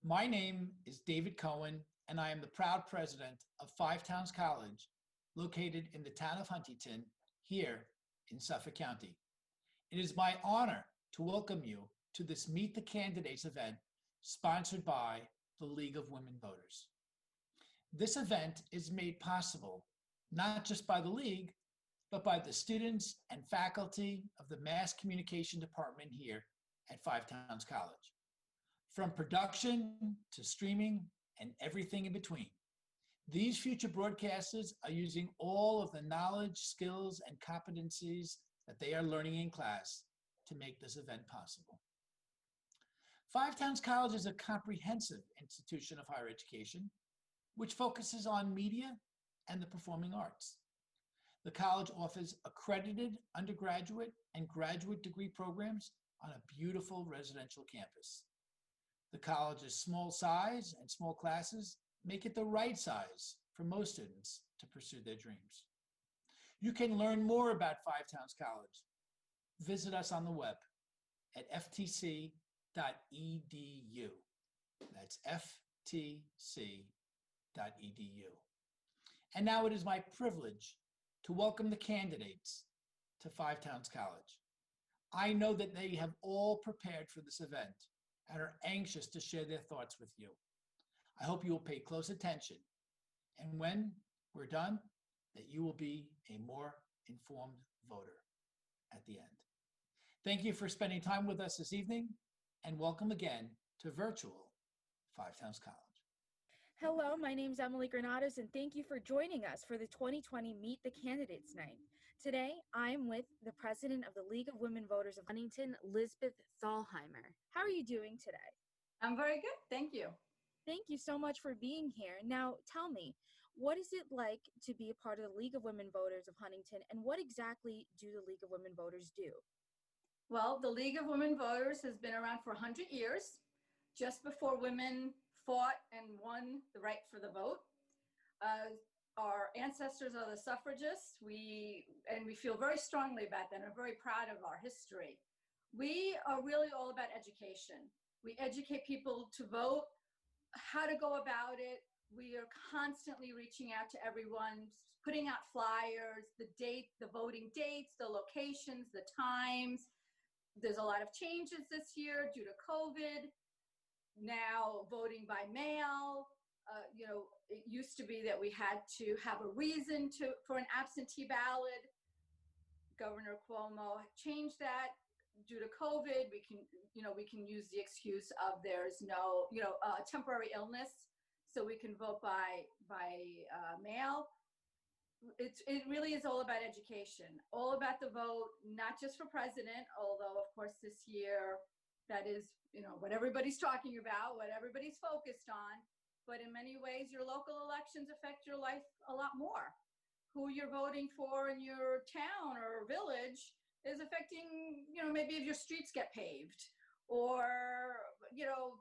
My name is David Cohen, and I am the proud president of Five Towns College, located in the town of Huntington, here in Suffolk County. It is my honor to welcome you to this Meet the Candidates event sponsored by the League of Women Voters. This event is made possible not just by the League, but by the students and faculty of the Mass Communication Department here at Five Towns College. From production to streaming and everything in between, these future broadcasters are using all of the knowledge, skills, and competencies that they are learning in class to make this event possible. Five Towns College is a comprehensive institution of higher education, which focuses on media and the performing arts. The college offers accredited undergraduate and graduate degree programs on a beautiful residential campus. The college's small size and small classes make it the right size for most students to pursue their dreams. You can learn more about Five Towns College. Visit us on the web at ftc.edu. That's ftc.edu. And now it is my privilege to welcome the candidates to Five Towns College. I know that they have all prepared for this event and are anxious to share their thoughts with you. I hope you will pay close attention, and when we're done, that you will be a more informed voter at the end. Thank you for spending time with us this evening, and welcome again to virtual Five Towns College. Hello, my name is Emily Granados, and thank you for joining us for the 2020 Meet the Candidates Night. Today, I'm with the president of the League of Women Voters of Huntington, Lisbeth Thalheimer. How are you doing today? I'm very good, thank you. Thank you so much for being here. Now, tell me, what is it like to be a part of the League of Women Voters of Huntington, and what exactly do the League of Women Voters do? Well, the League of Women Voters has been around for 100 years, just before women fought and won the right for the vote. Our ancestors are the suffragists. We feel very strongly about that and are very proud of our history. We are really all about education. We educate people to vote, how to go about it. We are constantly reaching out to everyone, putting out flyers, the voting dates, the locations, the times. There's a lot of changes this year due to COVID. Now voting by mail, it used to be that we had to have a reason for an absentee ballot. Governor Cuomo changed that due to COVID. We can use the excuse of there's no, temporary illness, so we can vote by mail. It really is all about education, all about the vote, not just for president, although of course this year that is, what everybody's talking about, what everybody's focused on. But in many ways, your local elections affect your life a lot more. Who you're voting for in your town or village is affecting, maybe if your streets get paved or,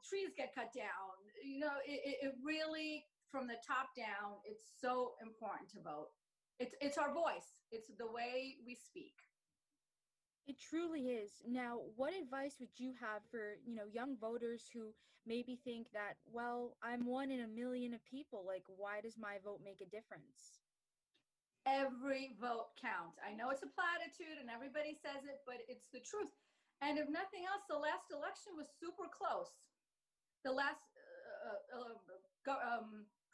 trees get cut down. It really, from the top down, it's so important to vote. It's our voice. It's the way we speak. It truly is. Now, what advice would you have for, young voters who maybe think that, well, I'm one in a million of people, like, why does my vote make a difference? Every vote counts. I know it's a platitude and everybody says it, but it's the truth. And if nothing else, the last election was super close. The last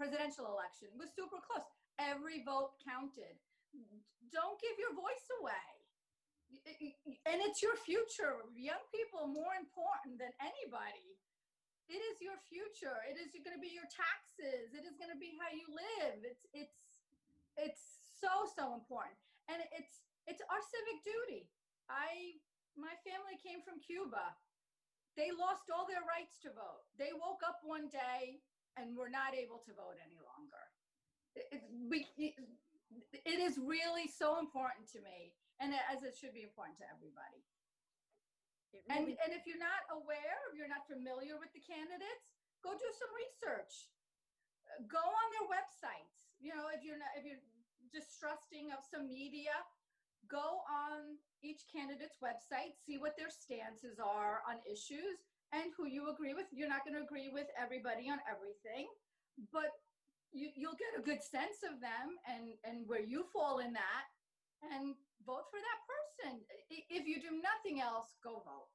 presidential election was super close. Every vote counted. Don't give your voice away. And it's your future. Young people more important than anybody. It is your future. It is going to be your taxes. It is going to be how you live. It's so important. And it's our civic duty. My family came from Cuba. They lost all their rights to vote. They woke up one day and were not able to vote any longer. It is really so important to me. And as it should be important to everybody. Really and if you're not aware, if you're not familiar with the candidates, go do some research. Go on their websites. If you're distrusting of some media, go on each candidate's website, see what their stances are on issues, and who you agree with. You're not going to agree with everybody on everything, but you'll get a good sense of them and where you fall in that, and vote for that person. If you do nothing else, go vote.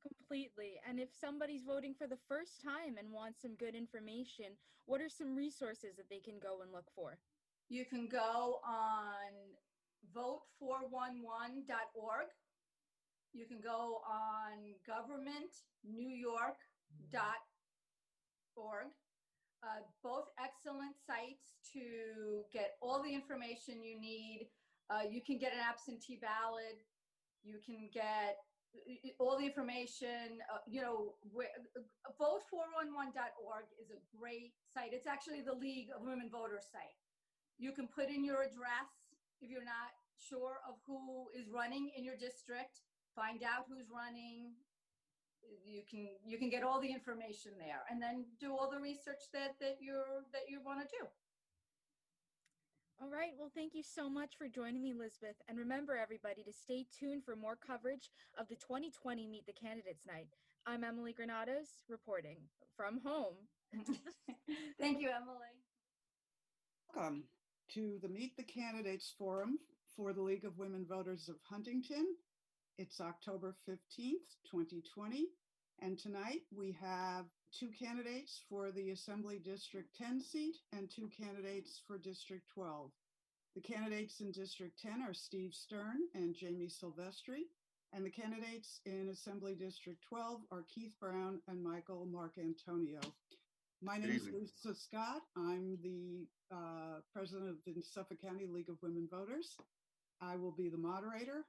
Completely. And if somebody's voting for the first time and wants some good information, what are some resources that they can go and look for? You can go on vote411.org. You can go on governmentnewyork.org. Both excellent sites to get all the information you need. You can get an absentee ballot. You can get all the information. Vote411.org is a great site. It's actually the League of Women Voters site. You can put in your address if you're not sure of who is running in your district. Find out who's running. You can get all the information there, and then do all the research that you want to do. All right. Well, thank you so much for joining me, Elizabeth. And remember, everybody, to stay tuned for more coverage of the 2020 Meet the Candidates Night. I'm Emily Granados, reporting from home. Thank you, Emily. Welcome to the Meet the Candidates Forum for the League of Women Voters of Huntington. It's October 15th, 2020, and tonight we have 2 candidates for the Assembly District 10 seat and 2 candidates for District 12. The candidates in District 10 are Steve Stern and Jamie Silvestri, and the candidates in Assembly District 12 are Keith Brown and Michael Marcantonio. My name is Lisa Scott. I'm the president of the Suffolk County League of Women Voters. I will be the moderator.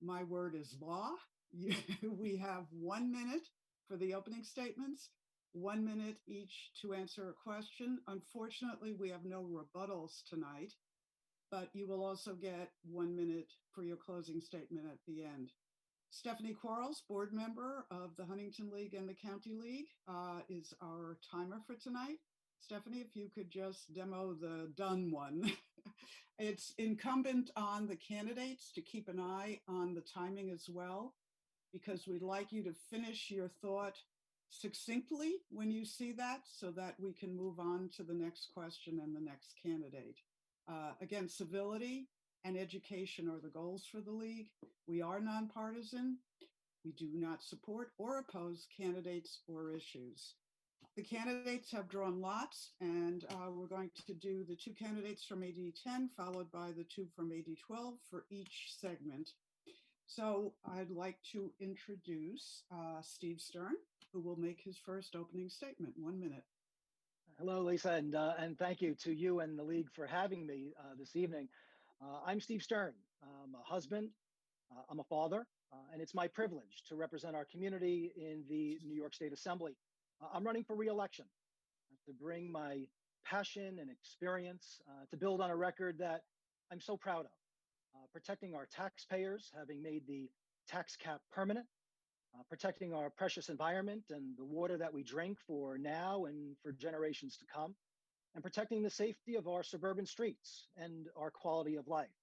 My word is law. We have 1 minute for the opening statements, 1 minute each to answer a question. Unfortunately, we have no rebuttals tonight, but you will also get 1 minute for your closing statement at the end. Stephanie Quarles, board member of the Huntington League and the County League, is our timer for tonight. Stephanie, if you could just demo the done one. It's incumbent on the candidates to keep an eye on the timing as well, because we'd like you to finish your thought succinctly when you see that, so that we can move on to the next question and the next candidate. Again, civility and education are the goals for the league. We are nonpartisan. We do not support or oppose candidates or issues. The candidates have drawn lots, and we're going to do the 2 candidates from AD 10, followed by the 2 from AD 12 for each segment. So I'd like to introduce Steve Stern, who will make his first opening statement. 1 minute. Hello, Lisa, and thank you to you and the league for having me this evening. I'm Steve Stern. I'm a husband, I'm a father, and it's my privilege to represent our community in the New York State Assembly. I'm running for re-election to bring my passion and experience to build on a record that I'm so proud of. Protecting our taxpayers, having made the tax cap permanent, protecting our precious environment and the water that we drink for now and for generations to come, and protecting the safety of our suburban streets and our quality of life.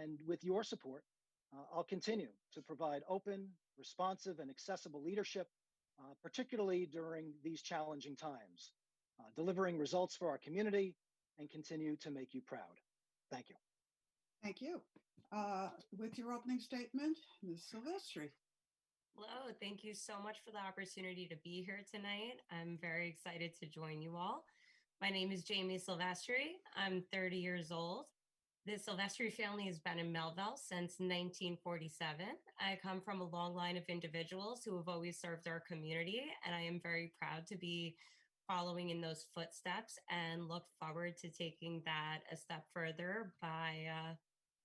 And with your support, I'll continue to provide open, responsive, and accessible leadership, particularly during these challenging times, delivering results for our community and continue to make you proud. Thank you. Thank you. With your opening statement, Ms. Silvestri. Hello, thank you so much for the opportunity to be here tonight. I'm very excited to join you all. My name is Jamie Silvestri. I'm 30 years old. The Silvestri family has been in Melville since 1947. I come from a long line of individuals who have always served our community, and I am very proud to be following in those footsteps and look forward to taking that a step further by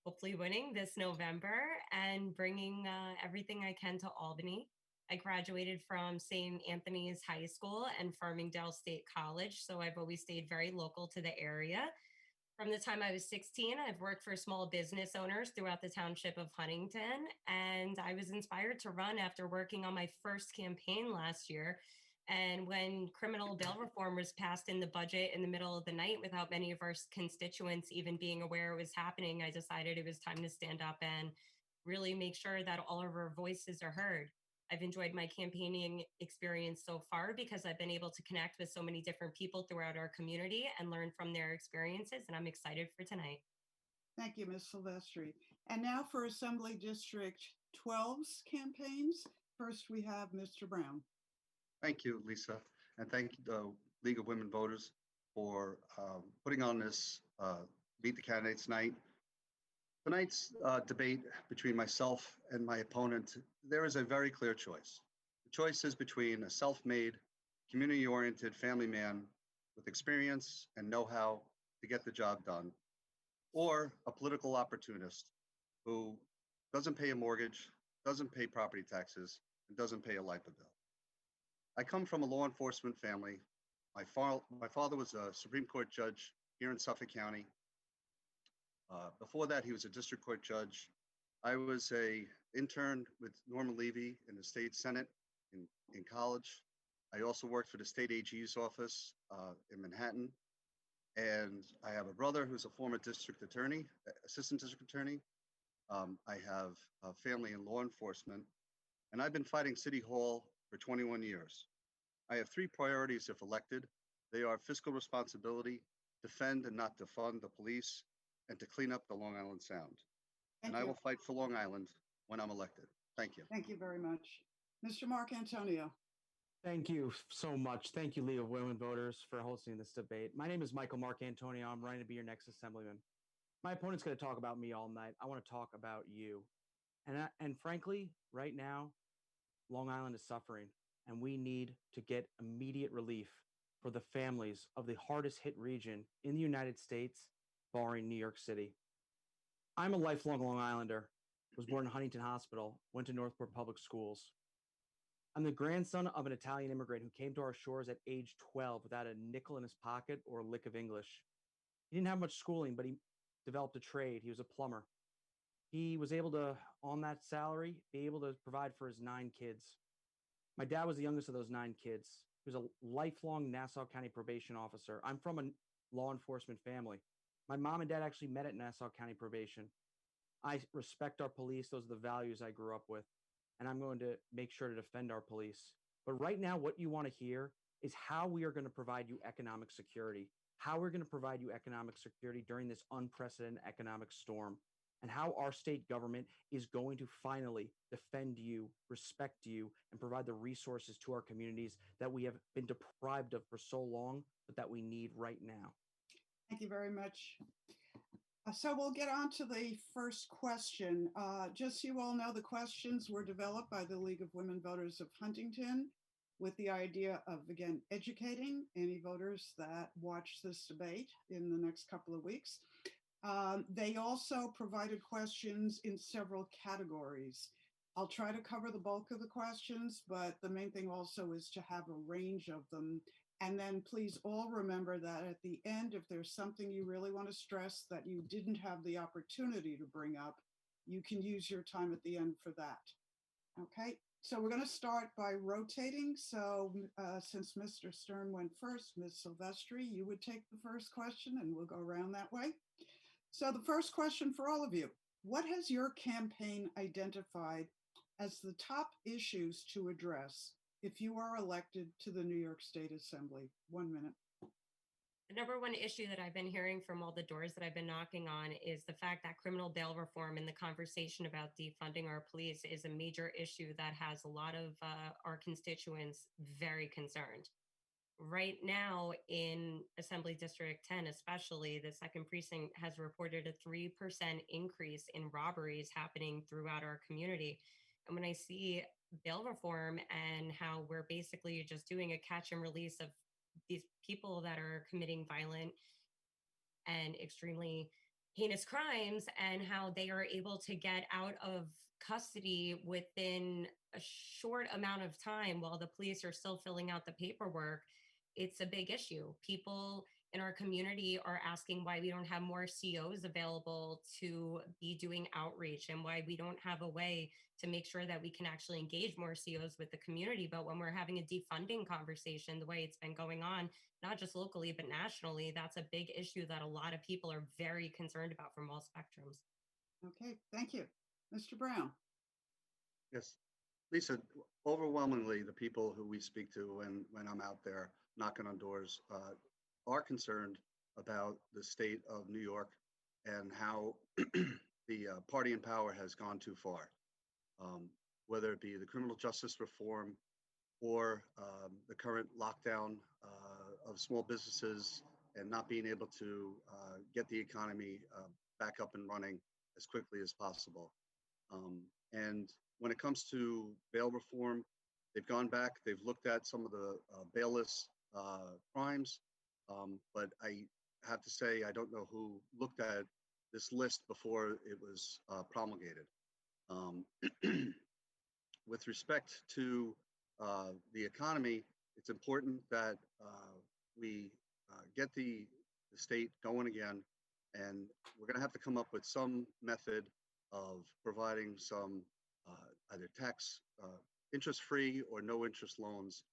hopefully winning this November and bringing everything I can to Albany. I graduated from St. Anthony's High School and Farmingdale State College, so I've always stayed very local to the area. From the time I was 16, I've worked for small business owners throughout the township of Huntington, and I was inspired to run after working on my first campaign last year. And when criminal bail reform was passed in the budget in the middle of the night without many of our constituents even being aware it was happening, I decided it was time to stand up and really make sure that all of our voices are heard. I've enjoyed my campaigning experience so far because I've been able to connect with so many different people throughout our community and learn from their experiences, and I'm excited for tonight. Thank you, Ms. Silvestri. And now for Assembly District 12's campaigns. First, we have Mr. Brown. Thank you, Lisa, and thank the League of Women Voters for putting on this Meet the Candidates Night. Tonight's debate between myself and my opponent, there is a very clear choice. The choice is between a self-made, community-oriented family man with experience and know-how to get the job done, or a political opportunist who doesn't pay a mortgage, doesn't pay property taxes, and doesn't pay a LIPA bill. I come from a law enforcement family. My father was a Supreme Court judge here in Suffolk County. Before that, he was a district court judge. I was an intern with Norman Levy in the state Senate in college. I also worked for the state AG's office in Manhattan. And I have a brother who's a former district attorney, assistant district attorney. I have a family in law enforcement, and I've been fighting City Hall for 21 years. I have three priorities if elected. They are fiscal responsibility, defend and not defund the police, and to clean up the Long Island Sound. And I will fight for Long Island when I'm elected. Thank you. Thank you very much. Mr. Marcantonio. Thank you so much. Thank you, League of Women Voters, for hosting this debate. My name is Michael Marcantonio. I'm running to be your next assemblyman. My opponent's going to talk about me all night. I want to talk about you. And frankly, right now, Long Island is suffering, and we need to get immediate relief for the families of the hardest hit region in the United States, barring New York City. I'm a lifelong Long Islander, was born in Huntington Hospital, went to Northport Public Schools. I'm the grandson of an Italian immigrant who came to our shores at age 12 without a nickel in his pocket or a lick of English. He didn't have much schooling, but he developed a trade. He was a plumber. He was able to, on that salary, be able to provide for his 9 kids. My dad was the youngest of those 9 kids. He was a lifelong Nassau County probation officer. I'm from a law enforcement family. My mom and dad actually met at Nassau County Probation. I respect our police. Those are the values I grew up with. And I'm going to make sure to defend our police. But right now, what you want to hear is how we are going to provide you economic security, how we're going to provide you economic security during this unprecedented economic storm, and how our state government is going to finally defend you, respect you, and provide the resources to our communities that we have been deprived of for so long, but that we need right now. Thank you very much. So we'll get on to the first question. Just so you all know, the questions were developed by the League of Women Voters of Huntington with the idea of, again, educating any voters that watch this debate in the next couple of weeks. They also provided questions in several categories. I'll try to cover the bulk of the questions, but the main thing also is to have a range of them. And then please all remember that at the end, if there's something you really want to stress that you didn't have the opportunity to bring up, you can use your time at the end for that. Okay, so we're going to start by rotating. So since Mr. Stern went first, Ms. Silvestri, you would take the first question and we'll go around that way. So the first question for all of you, what has your campaign identified as the top issues to address if you are elected to the New York State Assembly? 1 minute. The number one issue that I've been hearing from all the doors that I've been knocking on is the fact that criminal bail reform and the conversation about defunding our police is a major issue that has a lot of our constituents very concerned. Right now in Assembly District 10, especially, the 2nd Precinct has reported a 3% increase in robberies happening throughout our community. And when I see bail reform and how we're basically just doing a catch and release of these people that are committing violent and extremely heinous crimes, and how they are able to get out of custody within a short amount of time while the police are still filling out the paperwork, it's a big issue. People in our community are asking why we don't have more COs available to be doing outreach, and why we don't have a way to make sure that we can actually engage more COs with the community. But when we're having a defunding conversation, the way it's been going on, not just locally, but nationally, that's a big issue that a lot of people are very concerned about from all spectrums. Okay, thank you. Mr. Brown? Yes, Lisa, overwhelmingly, the people who we speak to when I'm out there knocking on doors are concerned about the state of New York and how the party in power has gone too far, whether it be the criminal justice reform or the current lockdown of small businesses and not being able to get the economy back up and running as quickly as possible. And when it comes to bail reform, they've gone back, they've looked at some of the bailless crimes, but I have to say, I don't know who looked at this list before it was promulgated. With respect to the economy, it's important that we get the state going again, and we're going to have to come up with some method of providing some either tax interest-free or no interest loans,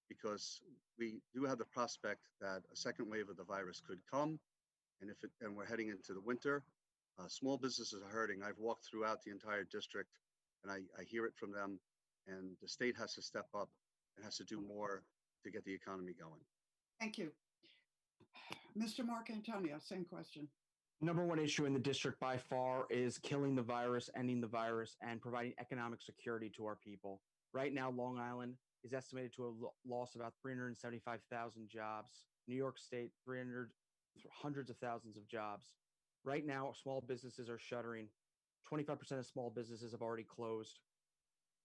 because we do have the prospect that a second wave of the virus could come, and we're heading into the winter. Small businesses are hurting. I've walked throughout the entire district, and I hear it from them, and the state has to step up and has to do more to get the economy going. Thank you. Mr. Marcantonio, same question. Number one issue in the district by far is killing the virus, ending the virus, and providing economic security to our people. Right now, Long Island is estimated to have lost about 375,000 jobs. New York State, hundreds of thousands of jobs. Right now, small businesses are shuttering. 25% of small businesses have already closed.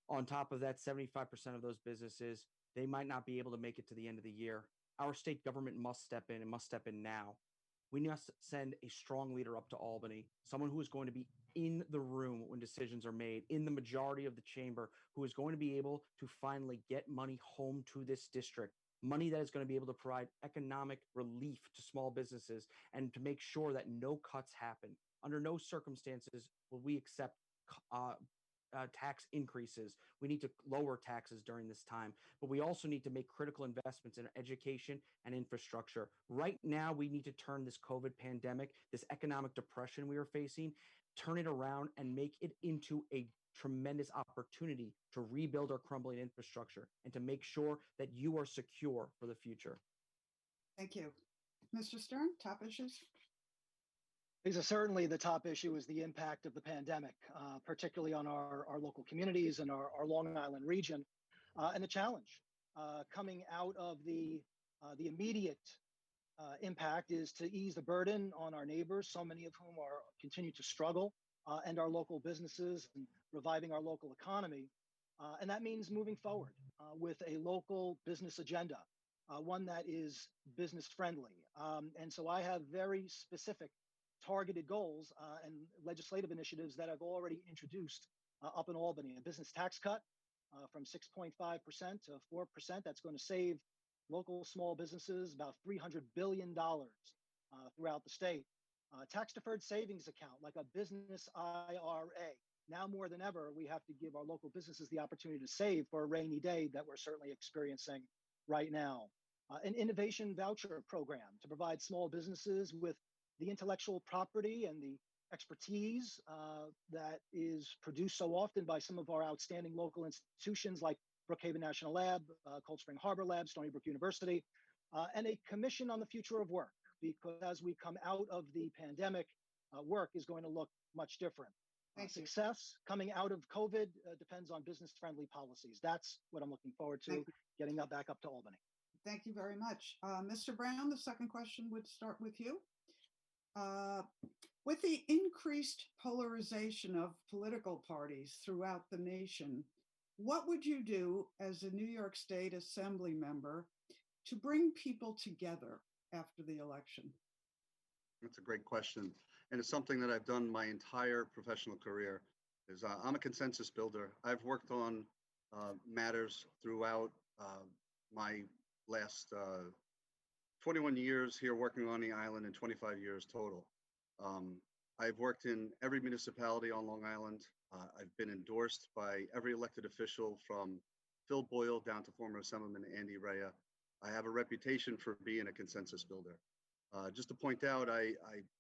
On top of that, 75% of those businesses, they might not be able to make it to the end of the year. Our state government must step in and must step in now. We must send a strong leader up to Albany, someone who is going to be in the room when decisions are made, in the majority of the chamber, who is going to be able to finally get money home to this district, money that is going to be able to provide economic relief to small businesses and to make sure that no cuts happen. Under no circumstances will we accept tax increases. We need to lower taxes during this time, but we also need to make critical investments in education and infrastructure. Right now, we need to turn this COVID pandemic, this economic depression we are facing, turn it around and make it into a tremendous opportunity to rebuild our crumbling infrastructure and to make sure that you are secure for the future. Thank you. Mr. Stern, top issues? Lisa, certainly the top issue is the impact of the pandemic, particularly on our local communities and our Long Island region, and the challenge coming out of the immediate impact is to ease the burden on our neighbors, so many of whom continue to struggle, and our local businesses and reviving our local economy. And that means moving forward with a local business agenda, one that is business friendly. And so I have very specific targeted goals and legislative initiatives that I've already introduced up in Albany. A business tax cut from 6.5% to 4%. That's going to save local small businesses about $300 billion throughout the state. Tax deferred savings account, like a business IRA. Now more than ever, we have to give our local businesses the opportunity to save for a rainy day that we're certainly experiencing right now. An innovation voucher program to provide small businesses with the intellectual property and the expertise that is produced so often by some of our outstanding local institutions like Brookhaven National Lab, Cold Spring Harbor Lab, Stony Brook University, and a commission on the future of work, because as we come out of the pandemic, work is going to look much different. Success coming out of COVID depends on business-friendly policies. That's what I'm looking forward to, getting back up to Albany. Thank you very much. Mr. Brown, the second question would start with you. With the increased polarization of political parties throughout the nation, what would you do as a New York State Assembly member to bring people together after the election? That's a great question. And it's something that I've done my entire professional career. I'm a consensus builder. I've worked on matters throughout my last 21 years here working on the island and 25 years total. I've worked in every municipality on Long Island. I've been endorsed by every elected official from Phil Boyle down to former Assemblyman Andy Rea. I have a reputation for being a consensus builder. Just to point out, I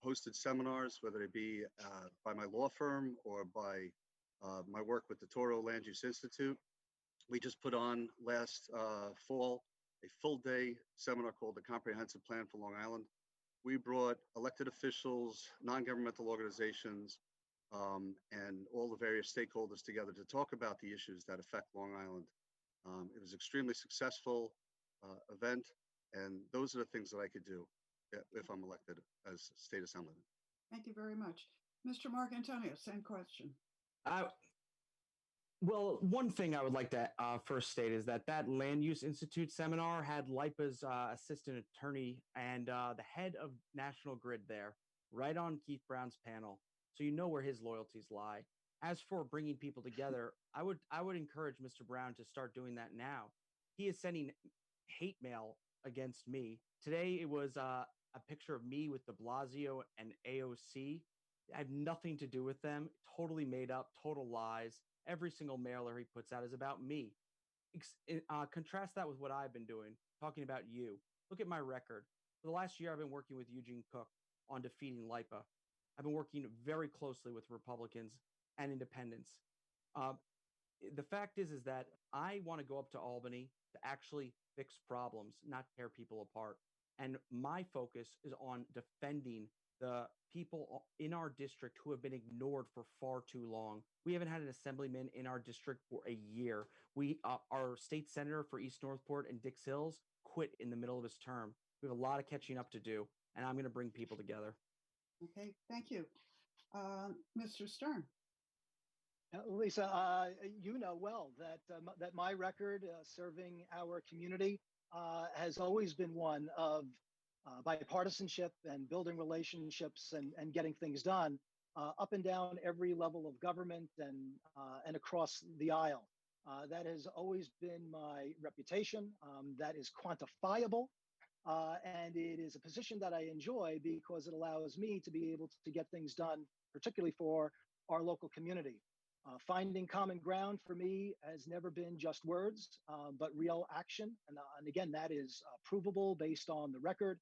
hosted seminars, whether it be by my law firm or by my work with the Toro Land Use Institute. We just put on last fall a full day seminar called the Comprehensive Plan for Long Island. We brought elected officials, non-governmental organizations, and all the various stakeholders together to talk about the issues that affect Long Island. It was extremely successful event, and those are the things that I could do if I'm elected as state assemblyman. Thank you very much. Mr. Marcantonio, same question. Well, one thing I would like to first state is that Land Use Institute seminar had LIPA's assistant attorney and the head of National Grid there, right on Keith Brown's panel. So you know where his loyalties lie. As for bringing people together, I would encourage Mr. Brown to start doing that now. He is sending hate mail against me. Today it was a picture of me with de Blasio and AOC. I have nothing to do with them. Totally made up, total lies. Every single mailer he puts out is about me. Contrast that with what I've been doing, talking about you. Look at my record. For the last year, I've been working with Eugene Cook on defeating LIPA. I've been working very closely with Republicans and independents. The fact is that I want to go up to Albany to actually fix problems, not tear people apart. And my focus is on defending the people in our district who have been ignored for far too long. We haven't had an assemblyman in our district for a year. Our state senator for East Northport and Dix Hills quit in the middle of his term. We have a lot of catching up to do, and I'm going to bring people together. Okay, thank you. Mr. Stern. Lisa, you know well that my record serving our community has always been one of bipartisanship and building relationships and getting things done up and down every level of government and across the aisle. That has always been my reputation. That is quantifiable. And it is a position that I enjoy because it allows me to be able to get things done, particularly for our local community. Finding common ground for me has never been just words, but real action. And again, that is provable based on the record.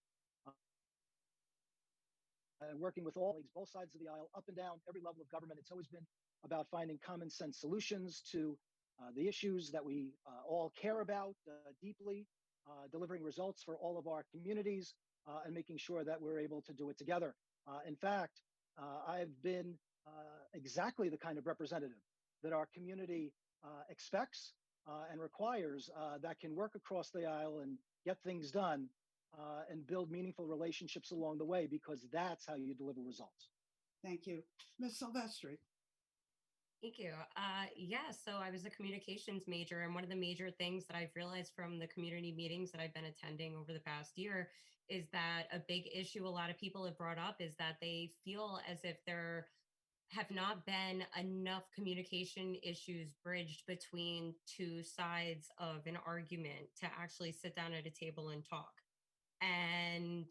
Working with all leagues, both sides of the aisle, up and down every level of government, it's always been about finding common sense solutions to the issues that we all care about deeply, delivering results for all of our communities, and making sure that we're able to do it together. In fact, I've been exactly the kind of representative that our community expects and requires, that can work across the aisle and get things done and build meaningful relationships along the way, because that's how you deliver results. Thank you. Ms. Silvestri. Thank you. Yeah, so I was a communications major, and one of the major things that I've realized from the community meetings that I've been attending over the past year is that a big issue a lot of people have brought up is that they feel as if there have not been enough communication issues bridged between two sides of an argument to actually sit down at a table and talk. And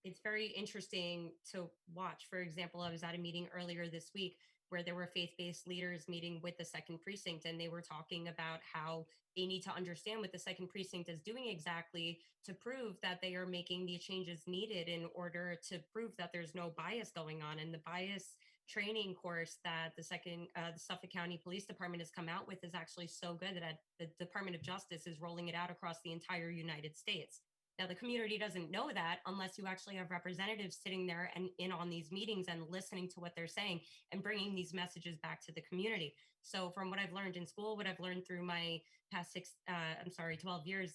it's very interesting to watch. For example, I was at a meeting earlier this week where there were faith-based leaders meeting with the Second Precinct, and they were talking about how they need to understand what the Second Precinct is doing exactly to prove that they are making the changes needed in order to prove that there's no bias going on. And the bias training course that the Suffolk County Police Department has come out with is actually so good that the Department of Justice is rolling it out across the entire United States. Now, the community doesn't know that unless you actually have representatives sitting there and in on these meetings and listening to what they're saying and bringing these messages back to the community. So from what I've learned in school, what I've learned through my past 12 years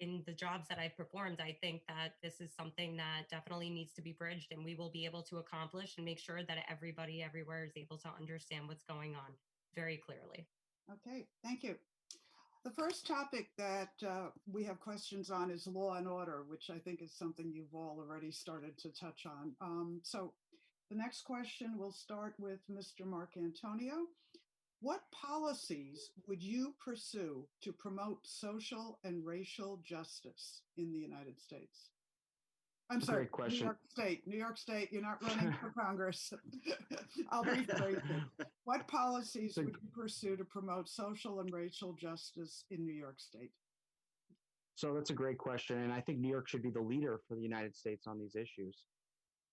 in the jobs that I've performed, I think that this is something that definitely needs to be bridged, and we will be able to accomplish and make sure that everybody everywhere is able to understand what's going on very clearly. Okay, thank you. The first topic that we have questions on is law and order, which I think is something you've all already started to touch on. So the next question will start with Mr. Marcantonio. What policies would you pursue to promote social and racial justice in the United States? I'm sorry, Great question. New York State, you're not running for Congress. I'll rephrase it. What policies would you pursue to promote social and racial justice in New York State? So that's a great question. And I think New York should be the leader for the United States on these issues.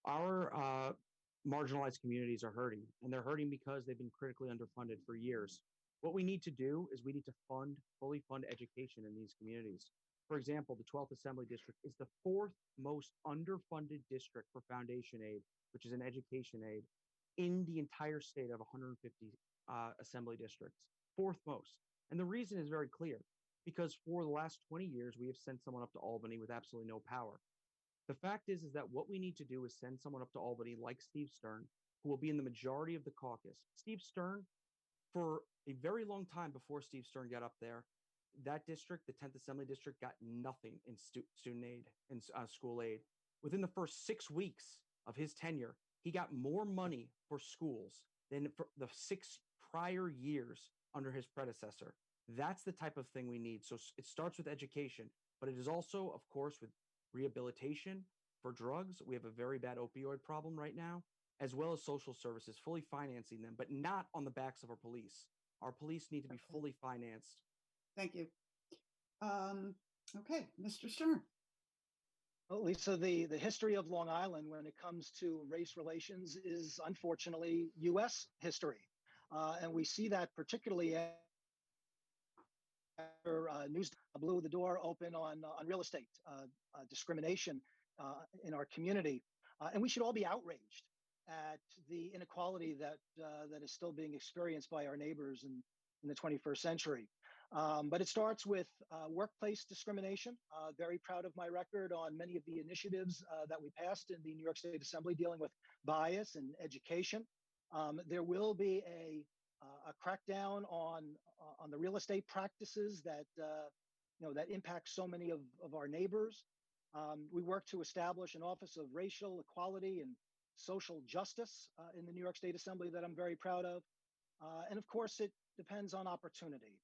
Our marginalized communities are hurting, and they're hurting because they've been critically underfunded for years. What we need to do is we need to fully fund education in these communities. For example, the 12th Assembly District is the fourth most underfunded district for foundation aid, which is an education aid, in the entire state of 150 assembly districts, fourth most. And the reason is very clear, because for the last 20 years, we have sent someone up to Albany with absolutely no power. The fact is that what we need to do is send someone up to Albany like Steve Stern, who will be in the majority of the caucus. Steve Stern, for a very long time before Steve Stern got up there, that district, the 10th Assembly District, got nothing in student aid and school aid. Within the first 6 weeks of his tenure, he got more money for schools than for the 6 prior years under his predecessor. That's the type of thing we need. So it starts with education, but it is also, of course, with rehabilitation for drugs. We have a very bad opioid problem right now, as well as social services, fully financing them, but not on the backs of our police. Our police need to be fully financed. Thank you. Okay, Mr. Stern. Well, Lisa, the history of Long Island when it comes to race relations is unfortunately U.S. history. And we see that particularly after news blew the door open on real estate discrimination in our community. And we should all be outraged at the inequality that is still being experienced by our neighbors in the 21st century. But it starts with workplace discrimination. Very proud of my record on many of the initiatives that we passed in the New York State Assembly dealing with bias and education. There will be a crackdown on the real estate practices that that impact so many of our neighbors. We work to establish an Office of Racial Equality and Social Justice in the New York State Assembly that I'm very proud of. And of course, it depends on opportunity.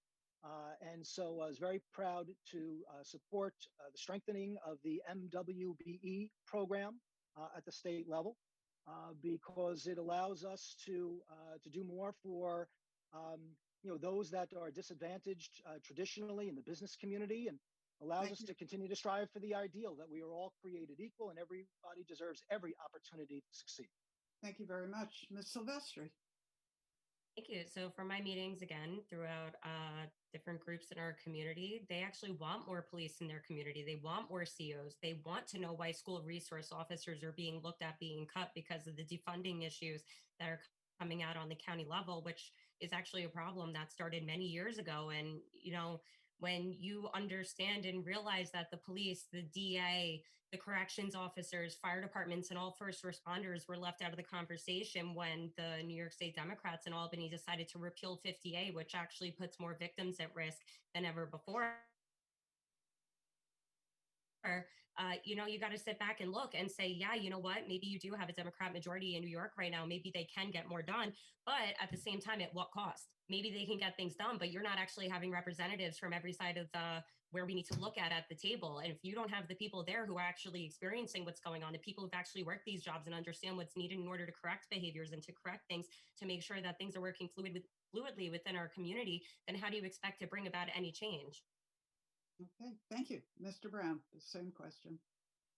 And so I was very proud to support the strengthening of the MWBE program at the state level because it allows us to do more for those that are disadvantaged traditionally in the business community, and allows us to continue to strive for the ideal that we are all created equal and everybody deserves every opportunity to succeed. Thank you very much. Ms. Silvestri. Thank you. So for my meetings, again, throughout different groups in our community, they actually want more police in their community. They want more COs. They want to know why school resource officers are being looked at being cut because of the defunding issues that are coming out on the county level, which is actually a problem that started many years ago. And, when you understand and realize that the police, the DA, the corrections officers, fire departments, and all first responders were left out of the conversation when the New York State Democrats in Albany decided to repeal 50A, which actually puts more victims at risk than ever before. You got to sit back and look and say, yeah, you know what? Maybe you do have a Democrat majority in New York right now. Maybe they can get more done, but at the same time, at what cost? Maybe they can get things done, but you're not actually having representatives from every side of where we need to look at the table. And if you don't have the people there who are actually experiencing what's going on, the people who've actually worked these jobs and understand what's needed in order to correct behaviors and to correct things, to make sure that things are working fluidly within our community, then how do you expect to bring about any change? Okay, thank you. Mr. Brown, the same question.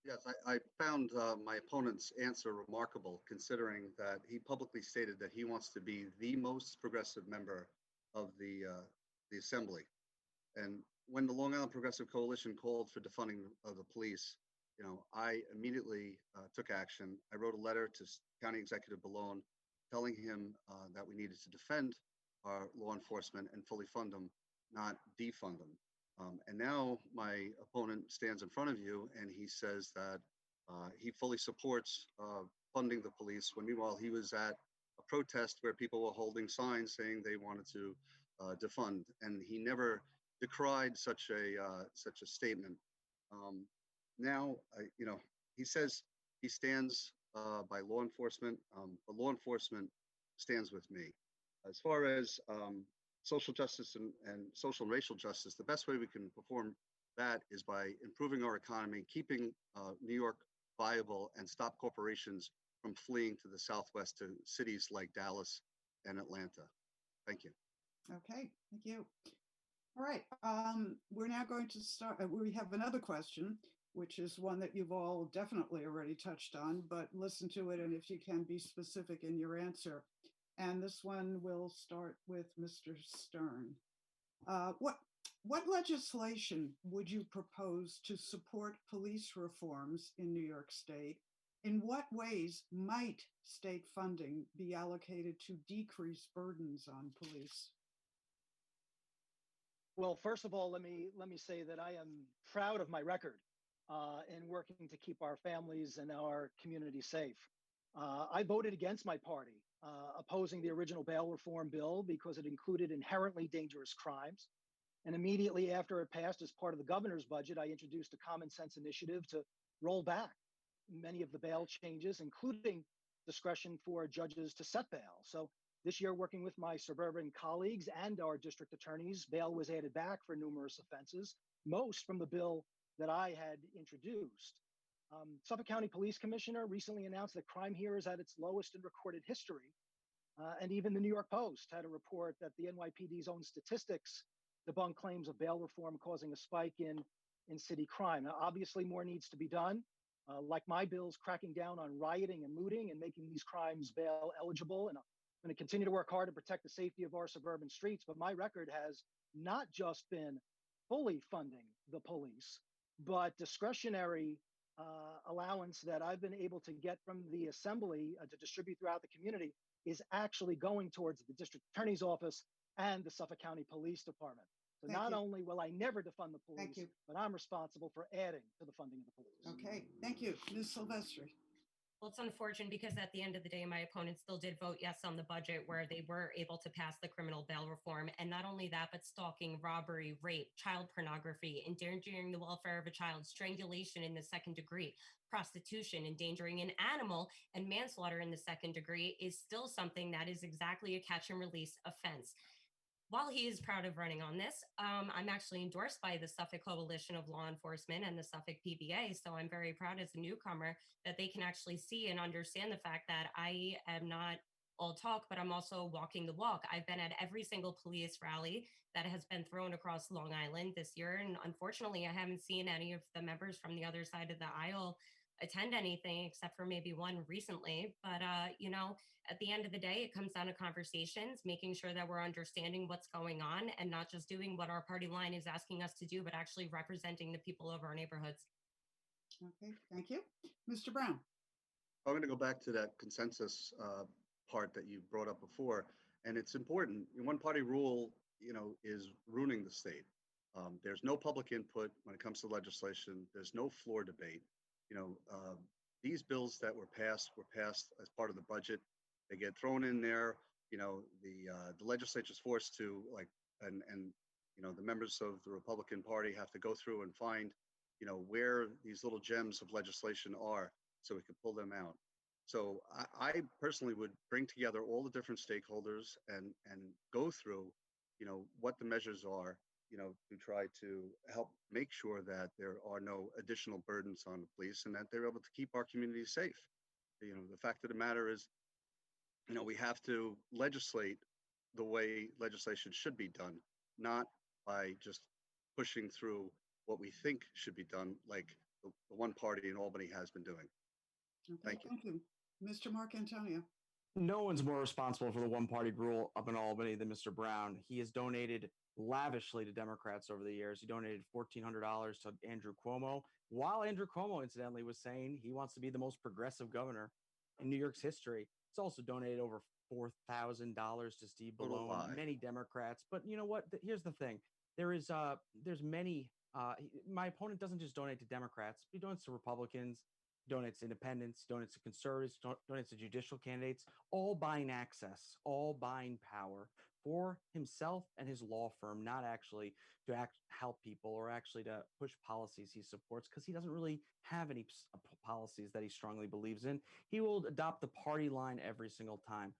Yes, I found my opponent's answer remarkable, considering that he publicly stated that he wants to be the most progressive member of the Assembly. And when the Long Island Progressive Coalition called for defunding of the police, I immediately took action. I wrote a letter to County Executive Bellone telling him that we needed to defend our law enforcement and fully fund them, not defund them. And now my opponent stands in front of you and he says that he fully supports funding the police, when meanwhile he was at a protest where people were holding signs saying they wanted to defund, and he never decried such a statement. Now, he says he stands by law enforcement, but law enforcement stands with me. As far as social justice and social and racial justice, the best way we can perform that is by improving our economy, keeping New York viable, and stop corporations from fleeing to the Southwest to cities like Dallas and Atlanta. Thank you. Okay, thank you. All right, we're now going to start. We have another question. which is one that you've all definitely already touched on, but listen to it and if you can be specific in your answer. And this one will start with Mr. Stern. What legislation would you propose to support police reforms in New York State? In what ways might state funding be allocated to decrease burdens on police? Well, first of all, let me say that I am proud of my record in working to keep our families and our community safe. I voted against my party, opposing the original bail reform bill because it included inherently dangerous crimes. And immediately after it passed as part of the governor's budget, I introduced a common sense initiative to roll back many of the bail changes, including discretion for judges to set bail. So this year, working with my suburban colleagues and our district attorneys, bail was added back for numerous offenses, most from the bill that I had introduced. Suffolk County Police Commissioner recently announced that crime here is at its lowest in recorded history. And even the New York Post had a report that the NYPD's own statistics debunk claims of bail reform causing a spike in city crime. Now, obviously, more needs to be done. Like my bills, cracking down on rioting and looting and making these crimes bail eligible. And I'm going to continue to work hard to protect the safety of our suburban streets. But my record has not just been fully funding the police, but discretionary allowance that I've been able to get from the assembly to distribute throughout the community is actually going towards the district attorney's office and the Suffolk County Police Department. So not only will I never defund the police, but I'm responsible for adding to the funding of the police. Okay, thank you. Ms. Silvestri. Well, it's unfortunate because at the end of the day, my opponent still did vote yes on the budget where they were able to pass the criminal bail reform. And not only that, but stalking, robbery, rape, child pornography, endangering the welfare of a child, strangulation in the second degree, prostitution, endangering an animal, and manslaughter in the second degree is still something that is exactly a catch and release offense. While he is proud of running on this, I'm actually endorsed by the Suffolk Coalition of Law Enforcement and the Suffolk PBA. So I'm very proud as a newcomer that they can actually see and understand the fact that I am not all talk, but I'm also walking the walk. I've been at every single police rally that has been thrown across Long Island this year. And unfortunately, I haven't seen any of the members from the other side of the aisle attend anything except for maybe one recently. But, you know, at the end of the day, it comes down to conversations, making sure that we're understanding what's going on and not just doing what our party line is asking us to do, but actually representing the people of our neighborhoods. Okay, thank you. Mr. Brown. I'm going to go back to that consensus part that you brought up before. And it's important. One party rule, is ruining the state. There's no public input when it comes to legislation. There's no floor debate. These bills that were passed as part of the budget. They get thrown in there. The legislature's forced to the members of the Republican Party have to go through and find, where these little gems of legislation are so we can pull them out. So I personally would bring together all the different stakeholders and go through, what the measures are, to try to help make sure that there are no additional burdens on the police and that they're able to keep our community safe. The fact of the matter is, we have to legislate the way legislation should be done, not by just pushing through what we think should be done, like the one party in Albany has been doing. Okay, thank you. Mr. Marcantonio. No one's more responsible for the one-party rule up in Albany than Mr. Brown. He has donated lavishly to Democrats over the years. He donated $1,400 to Andrew Cuomo, while Andrew Cuomo, incidentally, was saying he wants to be the most progressive governor in New York's history. He's also donated over $4,000 to Steve Billo, many Democrats. But you know what? Here's the thing. There's many. My opponent doesn't just donate to Democrats. He donates to Republicans, donates to independents, donates to conservatives, donates to judicial candidates, all buying access, all buying power for himself and his law firm, not actually to help people or actually to push policies he supports, because he doesn't really have any policies that he strongly believes in. He will adopt the party line every single time.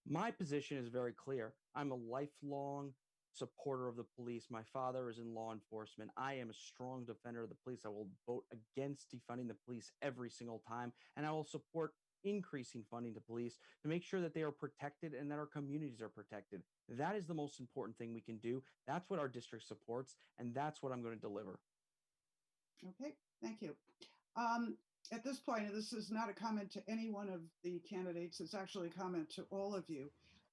My position is very clear. I'm a lifelong supporter of the police. My father is in law enforcement. I am a strong defender of the police. I will vote against defunding the police every single time, and I will support increasing funding to police to make sure that they are protected and that our communities are protected. That is the most important thing we can do. That's what our district supports, and that's what I'm going to deliver. Okay, thank you. At this point, and this is not a comment to any one of the candidates, it's actually a comment to all of you.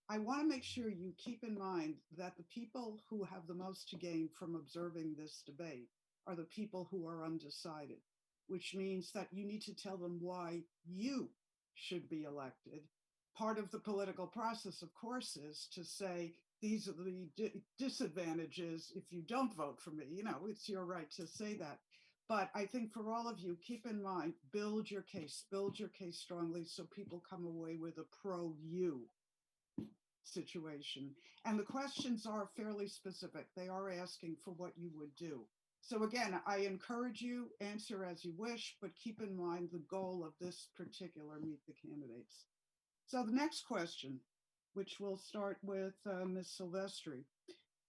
I want to make sure you keep in mind that the people who have the most to gain from observing this debate are the people who are undecided, which means that you need to tell them why you should be elected. Part of the political process, of course, is to say, these are the disadvantages if you don't vote for me. You know, it's your right to say that. But I think for all of you, keep in mind, build your case strongly so people come away with a pro-you situation. And the questions are fairly specific. They are asking for what you would do. So again, I encourage you, answer as you wish, but keep in mind the goal of this particular Meet the Candidates. So the next question, which we'll start with Ms. Silvestri.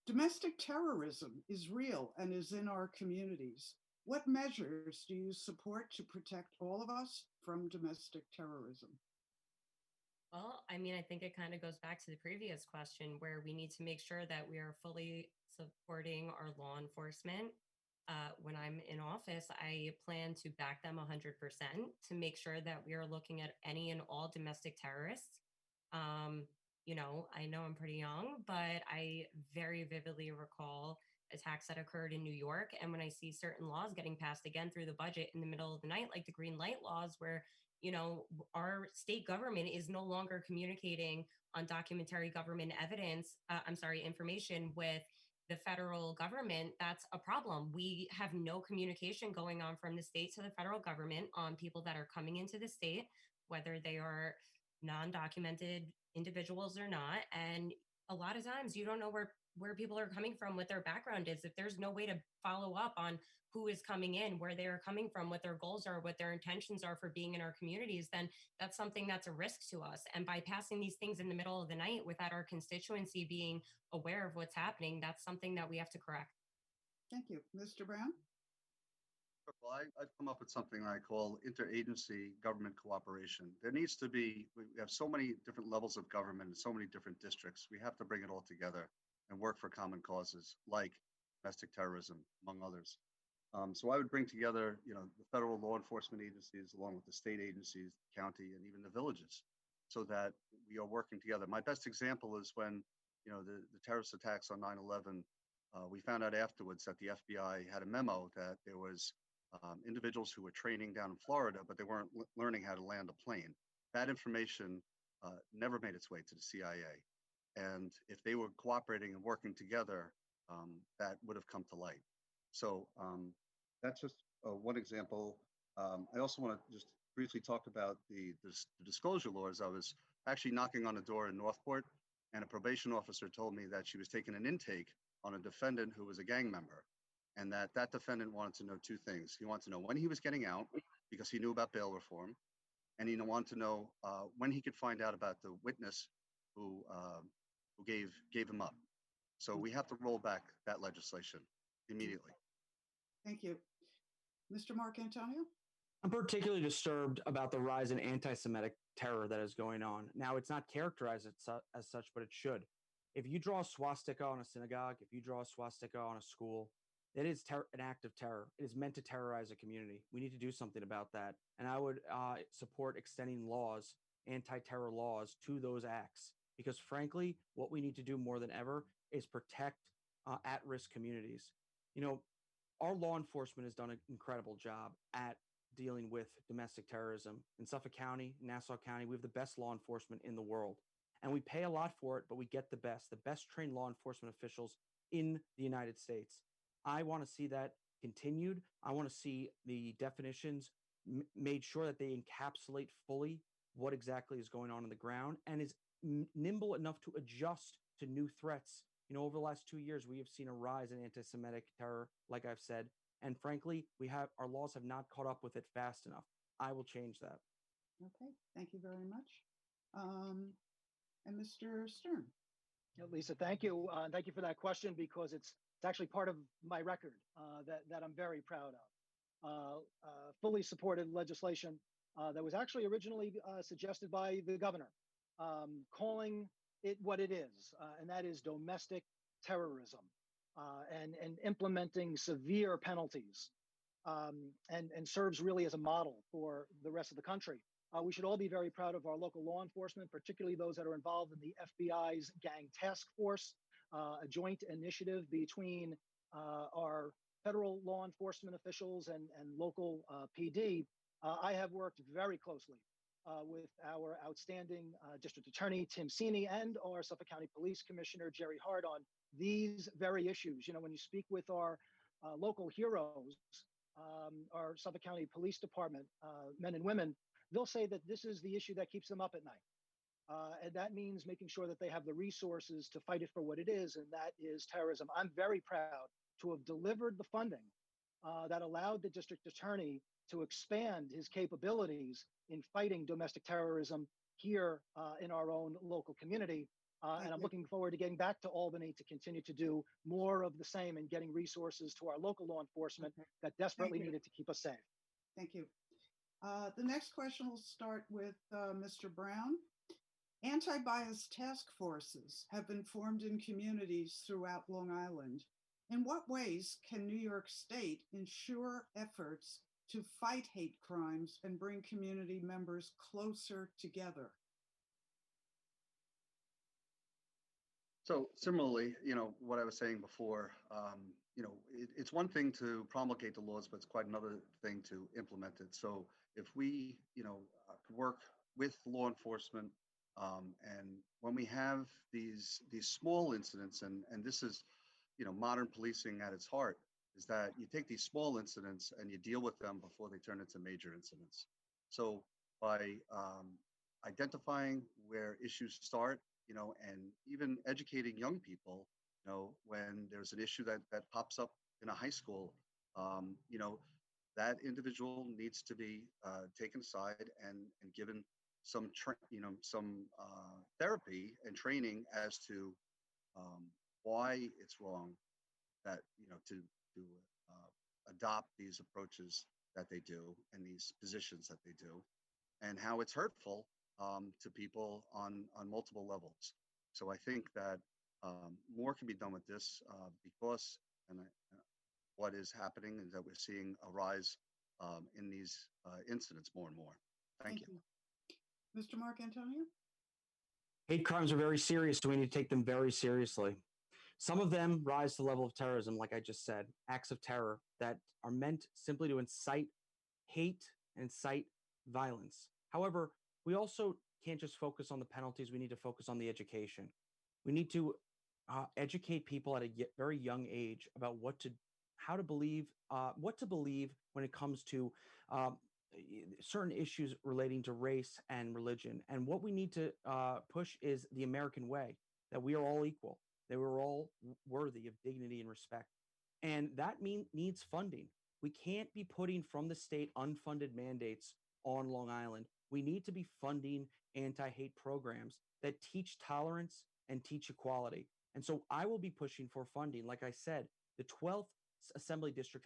Domestic terrorism is real and is in our communities. What measures do you support to protect all of us from domestic terrorism? Well, I mean, I think it kind of goes back to the previous question where we need to make sure that we are fully supporting our law enforcement. When I'm in office, I plan to back them 100% to make sure that we are looking at any and all domestic terrorists. You know, I know I'm pretty young, but I very vividly recall attacks that occurred in New York. And when I see certain laws getting passed again through the budget in the middle of the night, like the green light laws, where, you know, our state government is no longer communicating on documentary government evidence, information with the federal government, that's a problem. We have no communication going on from the state to the federal government on people that are coming into the state, whether they are non-documented individuals or not. And a lot of times you don't know where people are coming from, what their background is. If there's no way to follow up on who is coming in, where they are coming from, what their goals are, what their intentions are for being in our communities, then that's something that's a risk to us. And by passing these things in the middle of the night without our constituency being aware of what's happening, that's something that we have to correct. Thank you. Mr. Brown? Well, I've come up with something I call interagency government cooperation. There needs to be, we have so many different levels of government and so many different districts. We have to bring it all together and work for common causes like domestic terrorism, among others. So I would bring together, you know, the federal law enforcement agencies along with the state agencies, the county, and even the villages, so that we are working together. My best example is when, you know, the terrorist attacks on 9/11. We found out afterwards that the FBI had a memo that there was individuals who were training down in Florida, but they weren't learning how to land a plane. That information never made its way to the CIA. And if they were cooperating and working together, that would have come to light. So that's just one example. I also want to just briefly talk about the disclosure laws. I was actually knocking on a door in Northport, and a probation officer told me that she was taking an intake on a defendant who was a gang member, and that defendant wanted to know two things. He wanted to know when he was getting out, because he knew about bail reform, and he wanted to know when he could find out about the witness who gave him up. So we have to roll back that legislation immediately. Thank you. Mr. Marcantonio? I'm particularly disturbed about the rise in anti-Semitic terror that is going on. Now, it's not characterized as such, but it should. If you draw a swastika on a synagogue, if you draw a swastika on a school, it is an act of terror. It is meant to terrorize a community. We need to do something about that. And I would support extending laws, anti-terror laws, to those acts. Because frankly, what we need to do more than ever is protect at-risk communities. You know, our law enforcement has done an incredible job at dealing with domestic terrorism. In Suffolk County, Nassau County, we have the best law enforcement in the world. And we pay a lot for it, but we get the best trained law enforcement officials in the United States. I want to see that continued. I want to see the definitions made sure that they encapsulate fully what exactly is going on the ground and is nimble enough to adjust to new threats. You know, over the last 2 years, we have seen a rise in anti-Semitic terror, like I've said. And frankly, our laws have not caught up with it fast enough. I will change that. Okay, thank you very much. And Mr. Stern. Lisa, thank you. Thank you for that question, because it's actually part of my record that I'm very proud of. Fully supported legislation that was actually originally suggested by the governor, calling it what it is, and that is domestic terrorism, and implementing severe penalties and serves really as a model for the rest of the country. We should all be very proud of our local law enforcement, particularly those that are involved in the FBI's Gang Task Force, a joint initiative between our federal law enforcement officials and local PD. I have worked very closely with our outstanding District Attorney, Tim Sini, and our Suffolk County Police Commissioner, Jerry Hart, on these very issues. You know, when you speak with our local heroes, our Suffolk County Police Department, men and women, they'll say that this is the issue that keeps them up at night. And that means making sure that they have the resources to fight it for what it is, and that is terrorism. I'm very proud to have delivered the funding that allowed the district attorney to expand his capabilities in fighting domestic terrorism here in our own local community. And I'm looking forward to getting back to Albany to continue to do more of the same and getting resources to our local law enforcement that desperately needed to keep us safe. Thank you. The next question will start with Mr. Brown. Anti-bias task forces have been formed in communities throughout Long Island. In what ways can New York State ensure efforts to fight hate crimes and bring community members closer together? So similarly, you know, what I was saying before, you know, it's one thing to promulgate the laws, but it's quite another thing to implement it. So if we, you know, work with law enforcement, and when we have these small incidents, and this is, you know, modern policing at its heart, is that you take these small incidents and you deal with them before they turn into major incidents. So by identifying where issues start, you know, and even educating young people, you know, when there's an issue that pops up in a high school, you know, that individual needs to be taken aside and given some, therapy and training as to why it's wrong that, you know, to adopt these approaches that they do and these positions that they do, and how it's hurtful to people on multiple levels. So I think that more can be done with this because what is happening is that we're seeing a rise in these incidents more and more. Thank you. Mr. Marcantonio? Hate crimes are very serious, so we need to take them very seriously. Some of them rise to the level of terrorism, like I just said, acts of terror that are meant simply to incite hate and incite violence. However, we also can't just focus on the penalties. We need to focus on the education. We need to educate people at a very young age about what to believe when it comes to certain issues relating to race and religion. And what we need to push is the American way, that we are all equal, that we're all worthy of dignity and respect. And that needs funding. We can't be putting from the state unfunded mandates on Long Island. We need to be funding anti-hate programs that teach tolerance and teach equality. And so I will be pushing for funding. Like I said, the 12th Assembly District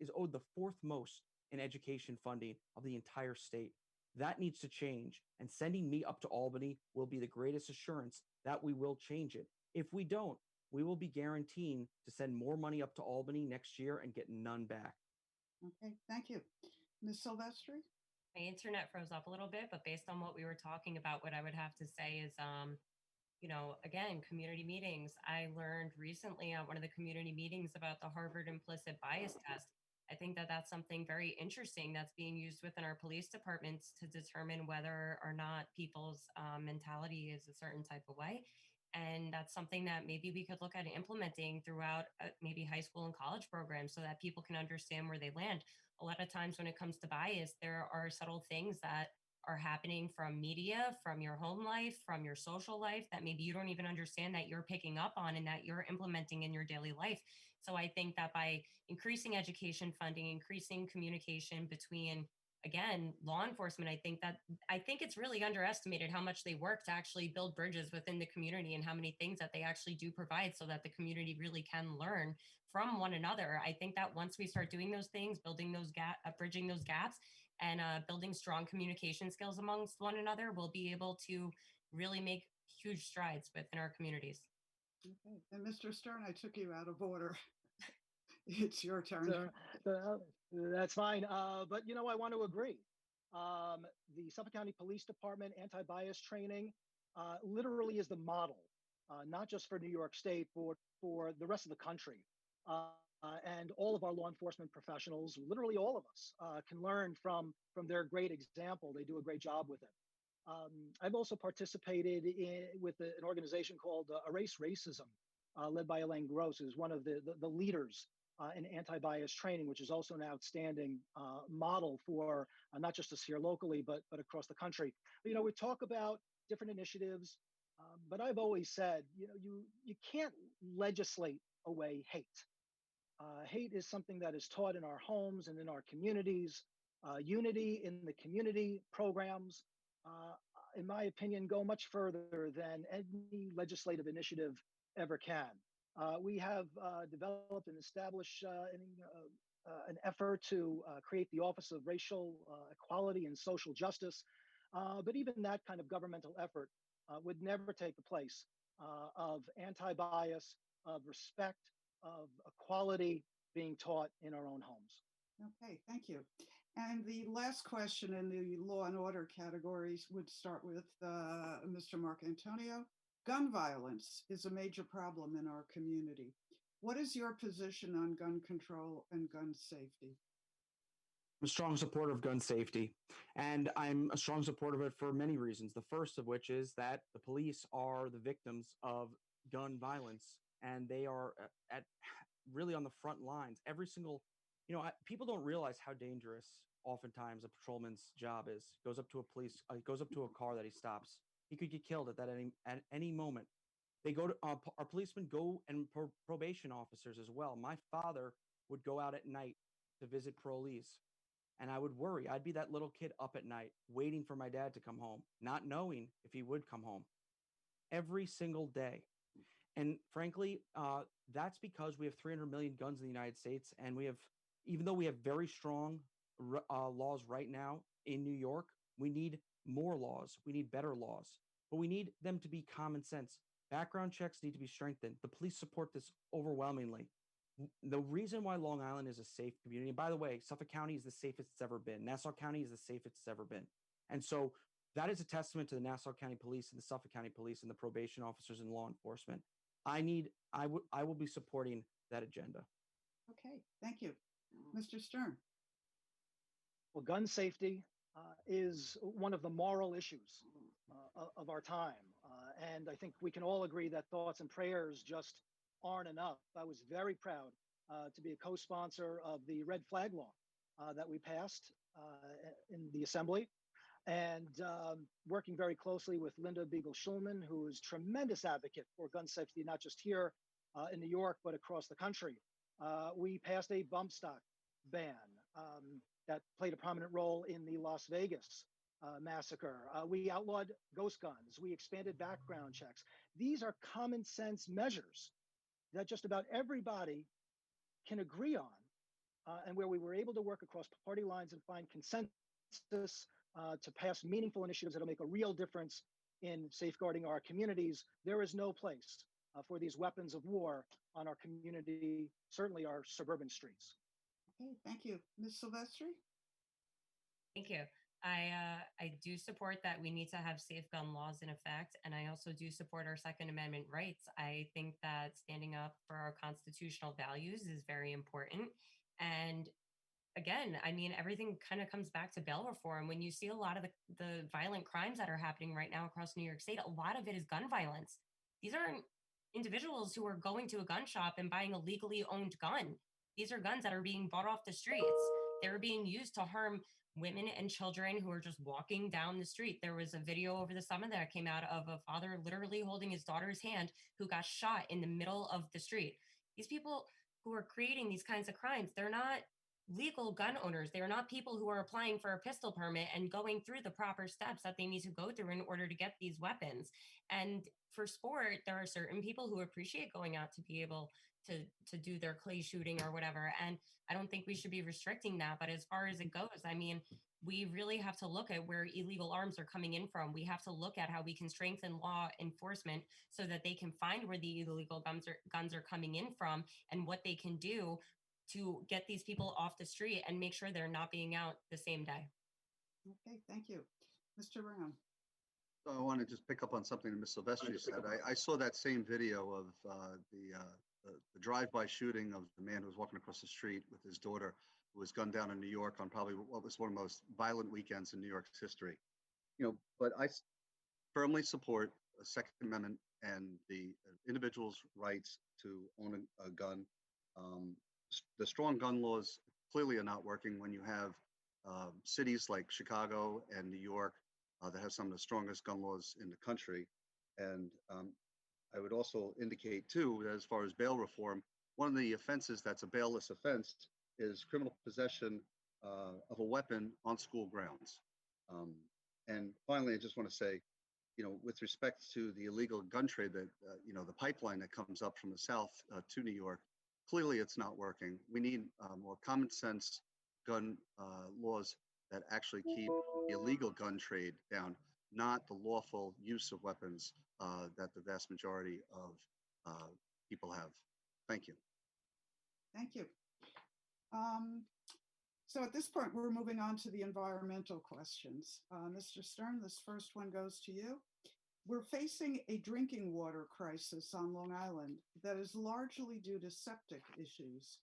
is owed the fourth most in education funding of the entire state. That needs to change. And sending me up to Albany will be the greatest assurance that we will change it. If we don't, we will be guaranteeing to send more money up to Albany next year and get none back. Okay, thank you. Ms. Silvestri? My internet froze up a little bit, but based on what we were talking about, what I would have to say is, you know, again, community meetings. I learned recently at one of the community meetings about the Harvard implicit bias test. I think that that's something very interesting that's being used within our police departments to determine whether or not people's mentality is a certain type of way. And that's something that maybe we could look at implementing throughout maybe high school and college programs so that people can understand where they land. A lot of times when it comes to bias, there are subtle things that are happening from media, from your home life, from your social life that maybe you don't even understand that you're picking up on and that you're implementing in your daily life. So I think that by increasing education funding, increasing communication between, again, law enforcement, I think it's really underestimated how much they work to actually build bridges within the community and how many things that they actually do provide so that the community really can learn from one another. I think that once we start doing those things, building those bridging those gaps and building strong communication skills amongst one another, we'll be able to really make huge strides within our communities. Okay. And Mr. Stern, I took you out of order. It's your turn. That's fine. But, I want to agree. The Suffolk County Police Department anti-bias training literally is the model, not just for New York State, but for the rest of the country. And all of our law enforcement professionals, literally all of us, can learn from their great example. They do a great job with it. I've also participated with an organization called Erase Racism, led by Elaine Gross, who's one of the leaders in anti-bias training, which is also an outstanding model for not just us here locally, but across the country. But, we talk about different initiatives, but I've always said, you can't legislate away hate. Hate is something that is taught in our homes and in our communities. Unity in the community programs, in my opinion, go much further than any legislative initiative ever can. We have developed and established an effort to create the Office of Racial Equality and Social Justice. But even that kind of governmental effort would never take the place of anti-bias, of respect, of equality being taught in our own homes. Okay, thank you. And the last question in the law and order categories would start with Mr. Marcantonio. Gun violence is a major problem in our community. What is your position on gun control and gun safety? I'm a strong supporter of gun safety, and I'm a strong supporter of it for many reasons. The first of which is that the police are the victims of gun violence, and they are at really on the front lines. Every single, people don't realize how dangerous oftentimes a patrolman's job is. Goes up to a car that he stops. He could get killed at any moment. They go to our policemen go and probation officers as well. My father would go out at night to visit parolees, and I would worry. I'd be that little kid up at night waiting for my dad to come home, not knowing if he would come home every single day. And frankly, that's because we have 300 million guns in the United States, and even though we have very strong laws right now in New York, we need more laws. We need better laws, but we need them to be common sense. Background checks need to be strengthened. The police support this overwhelmingly. The reason why Long Island is a safe community, and by the way, Suffolk County is the safest it's ever been. Nassau County is the safest it's ever been. And so that is a testament to the Nassau County Police and the Suffolk County Police and the probation officers and law enforcement. I will be supporting that agenda. Okay, thank you. Mr. Stern. Well, gun safety is one of the moral issues of our time. And I think we can all agree that thoughts and prayers just aren't enough. I was very proud to be a co-sponsor of the red flag law that we passed in the Assembly, and working very closely with Linda Beagle-Schulman, who is a tremendous advocate for gun safety, not just here in New York, but across the country. We passed a bump stock ban that played a prominent role in the Las Vegas massacre. We outlawed ghost guns. We expanded background checks. These are common sense measures that just about everybody can agree on, and where we were able to work across party lines and find consensus to pass meaningful initiatives that'll make a real difference in safeguarding our communities. There is no place for these weapons of war on our community, certainly our suburban streets. Okay, thank you. Ms. Silvestri? Thank you. I do support that we need to have safe gun laws in effect, and I also do support our Second Amendment rights. I think that standing up for our constitutional values is very important. And again, I mean, everything kind of comes back to bail reform. When you see a lot of the violent crimes that are happening right now across New York State, a lot of it is gun violence. These aren't individuals who are going to a gun shop and buying a legally owned gun. These are guns that are being bought off the streets. They're being used to harm women and children who are just walking down the street. There was a video over the summer that came out of a father literally holding his daughter's hand who got shot in the middle of the street. These people who are creating these kinds of crimes, they're not legal gun owners. They are not people who are applying for a pistol permit and going through the proper steps that they need to go through in order to get these weapons. And for sport, there are certain people who appreciate going out to be able to do their clay shooting or whatever. And I don't think we should be restricting that. But as far as it goes, I mean, we really have to look at where illegal arms are coming in from. We have to look at how we can strengthen law enforcement so that they can find where the illegal guns are coming in from and what they can do to get these people off the street and make sure they're not being out the same day. Okay, thank you. Mr. Brown. So I want to just pick up on something that Ms. Silvestri said. I saw that same video of the drive-by shooting of the man who was walking across the street with his daughter, who was gunned down in New York on probably what was one of the most violent weekends in New York's history. But I firmly support the Second Amendment and the individual's rights to own a gun. The strong gun laws clearly are not working when you have cities like Chicago and New York that have some of the strongest gun laws in the country. And I would also indicate too, that as far as bail reform, one of the offenses that's a bailless offense is criminal possession of a weapon on school grounds. And finally, I just want to say, with respect to the illegal gun trade that, the pipeline that comes up from the south to New York, clearly it's not working. We need more common sense gun laws that actually keep the illegal gun trade down, not the lawful use of weapons that the vast majority of people have. Thank you. Thank you. So at this point, we're moving on to the environmental questions. Mr. Stern, this first one goes to you. We're facing a drinking water crisis on Long Island that is largely due to septic issues.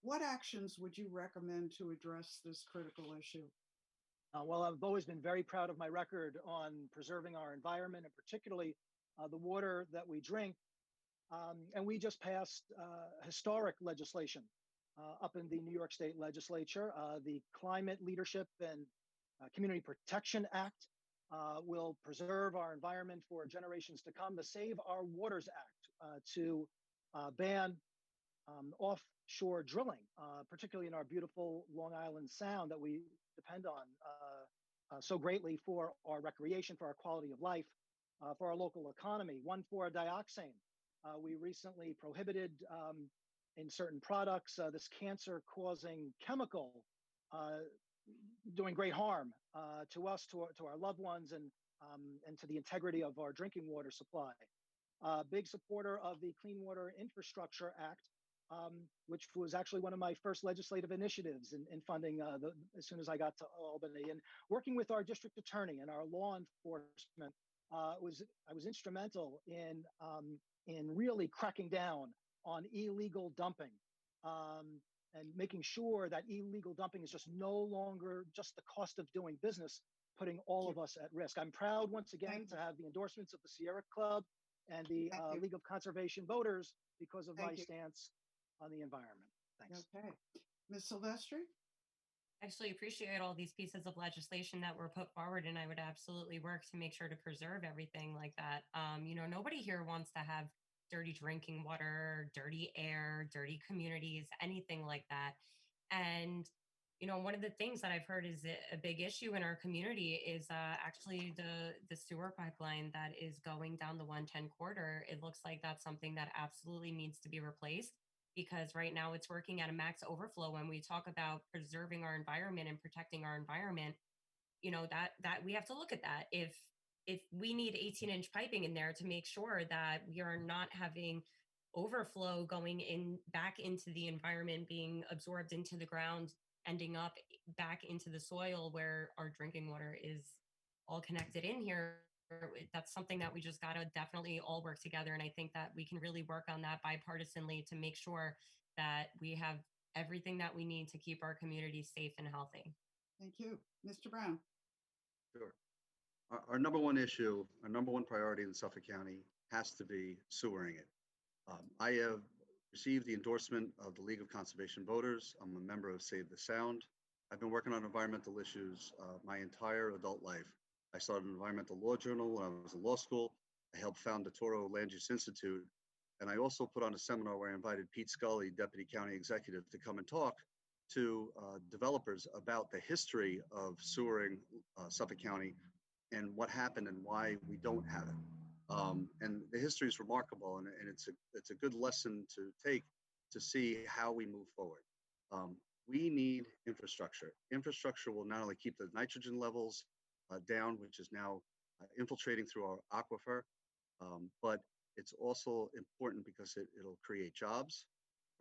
What actions would you recommend to address this critical issue? Well, I've always been very proud of my record on preserving our environment, and particularly the water that we drink. And we just passed historic legislation up in the New York State Legislature. The Climate Leadership and Community Protection Act will preserve our environment for generations to come. The Save Our Waters Act to ban offshore drilling, particularly in our beautiful Long Island Sound that we depend on so greatly for our recreation, for our quality of life, for our local economy. 1,4-dioxane. We recently prohibited in certain products this cancer-causing chemical doing great harm to us, to our loved ones, and to the integrity of our drinking water supply. Big supporter of the Clean Water Infrastructure Act, which was actually one of my first legislative initiatives in funding as soon as I got to Albany. And working with our district attorney and our law enforcement, I was instrumental in really cracking down on illegal dumping and making sure that illegal dumping is just no longer just the cost of doing business, putting all of us at risk. I'm proud once again to have the endorsements of the Sierra Club and the League of Conservation Voters because of my stance on the environment. Thanks. Okay. Ms. Silvestri? Actually appreciate all these pieces of legislation that were put forward, and I would absolutely work to make sure to preserve everything like that. Nobody here wants to have dirty drinking water, dirty air, dirty communities, anything like that. And, one of the things that I've heard is a big issue in our community is actually the sewer pipeline that is going down the 110 corridor. It looks like that's something that absolutely needs to be replaced, because right now it's working at a max overflow. When we talk about preserving our environment and protecting our environment, that we have to look at that. If we need 18-inch piping in there to make sure that we are not having overflow going in back into the environment, being absorbed into the ground, ending up back into the soil where our drinking water is all connected in here, that's something that we just got to definitely all work together. And I think that we can really work on that bipartisanly to make sure that we have everything that we need to keep our community safe and healthy. Thank you. Mr. Brown? Sure. Our number one issue, our number one priority in Suffolk County has to be sewering it. I have received the endorsement of the League of Conservation Voters. I'm a member of Save the Sound. I've been working on environmental issues my entire adult life. I started an environmental law journal when I was in law school. I helped found the Toro Land Use Institute. And I also put on a seminar where I invited Pete Scully, Deputy County Executive, to come and talk to developers about the history of sewering Suffolk County and what happened and why we don't have it. And the history is remarkable, and it's a good lesson to take to see how we move forward. We need infrastructure. Infrastructure will not only keep the nitrogen levels down, which is now infiltrating through our aquifer, but it's also important because it'll create jobs.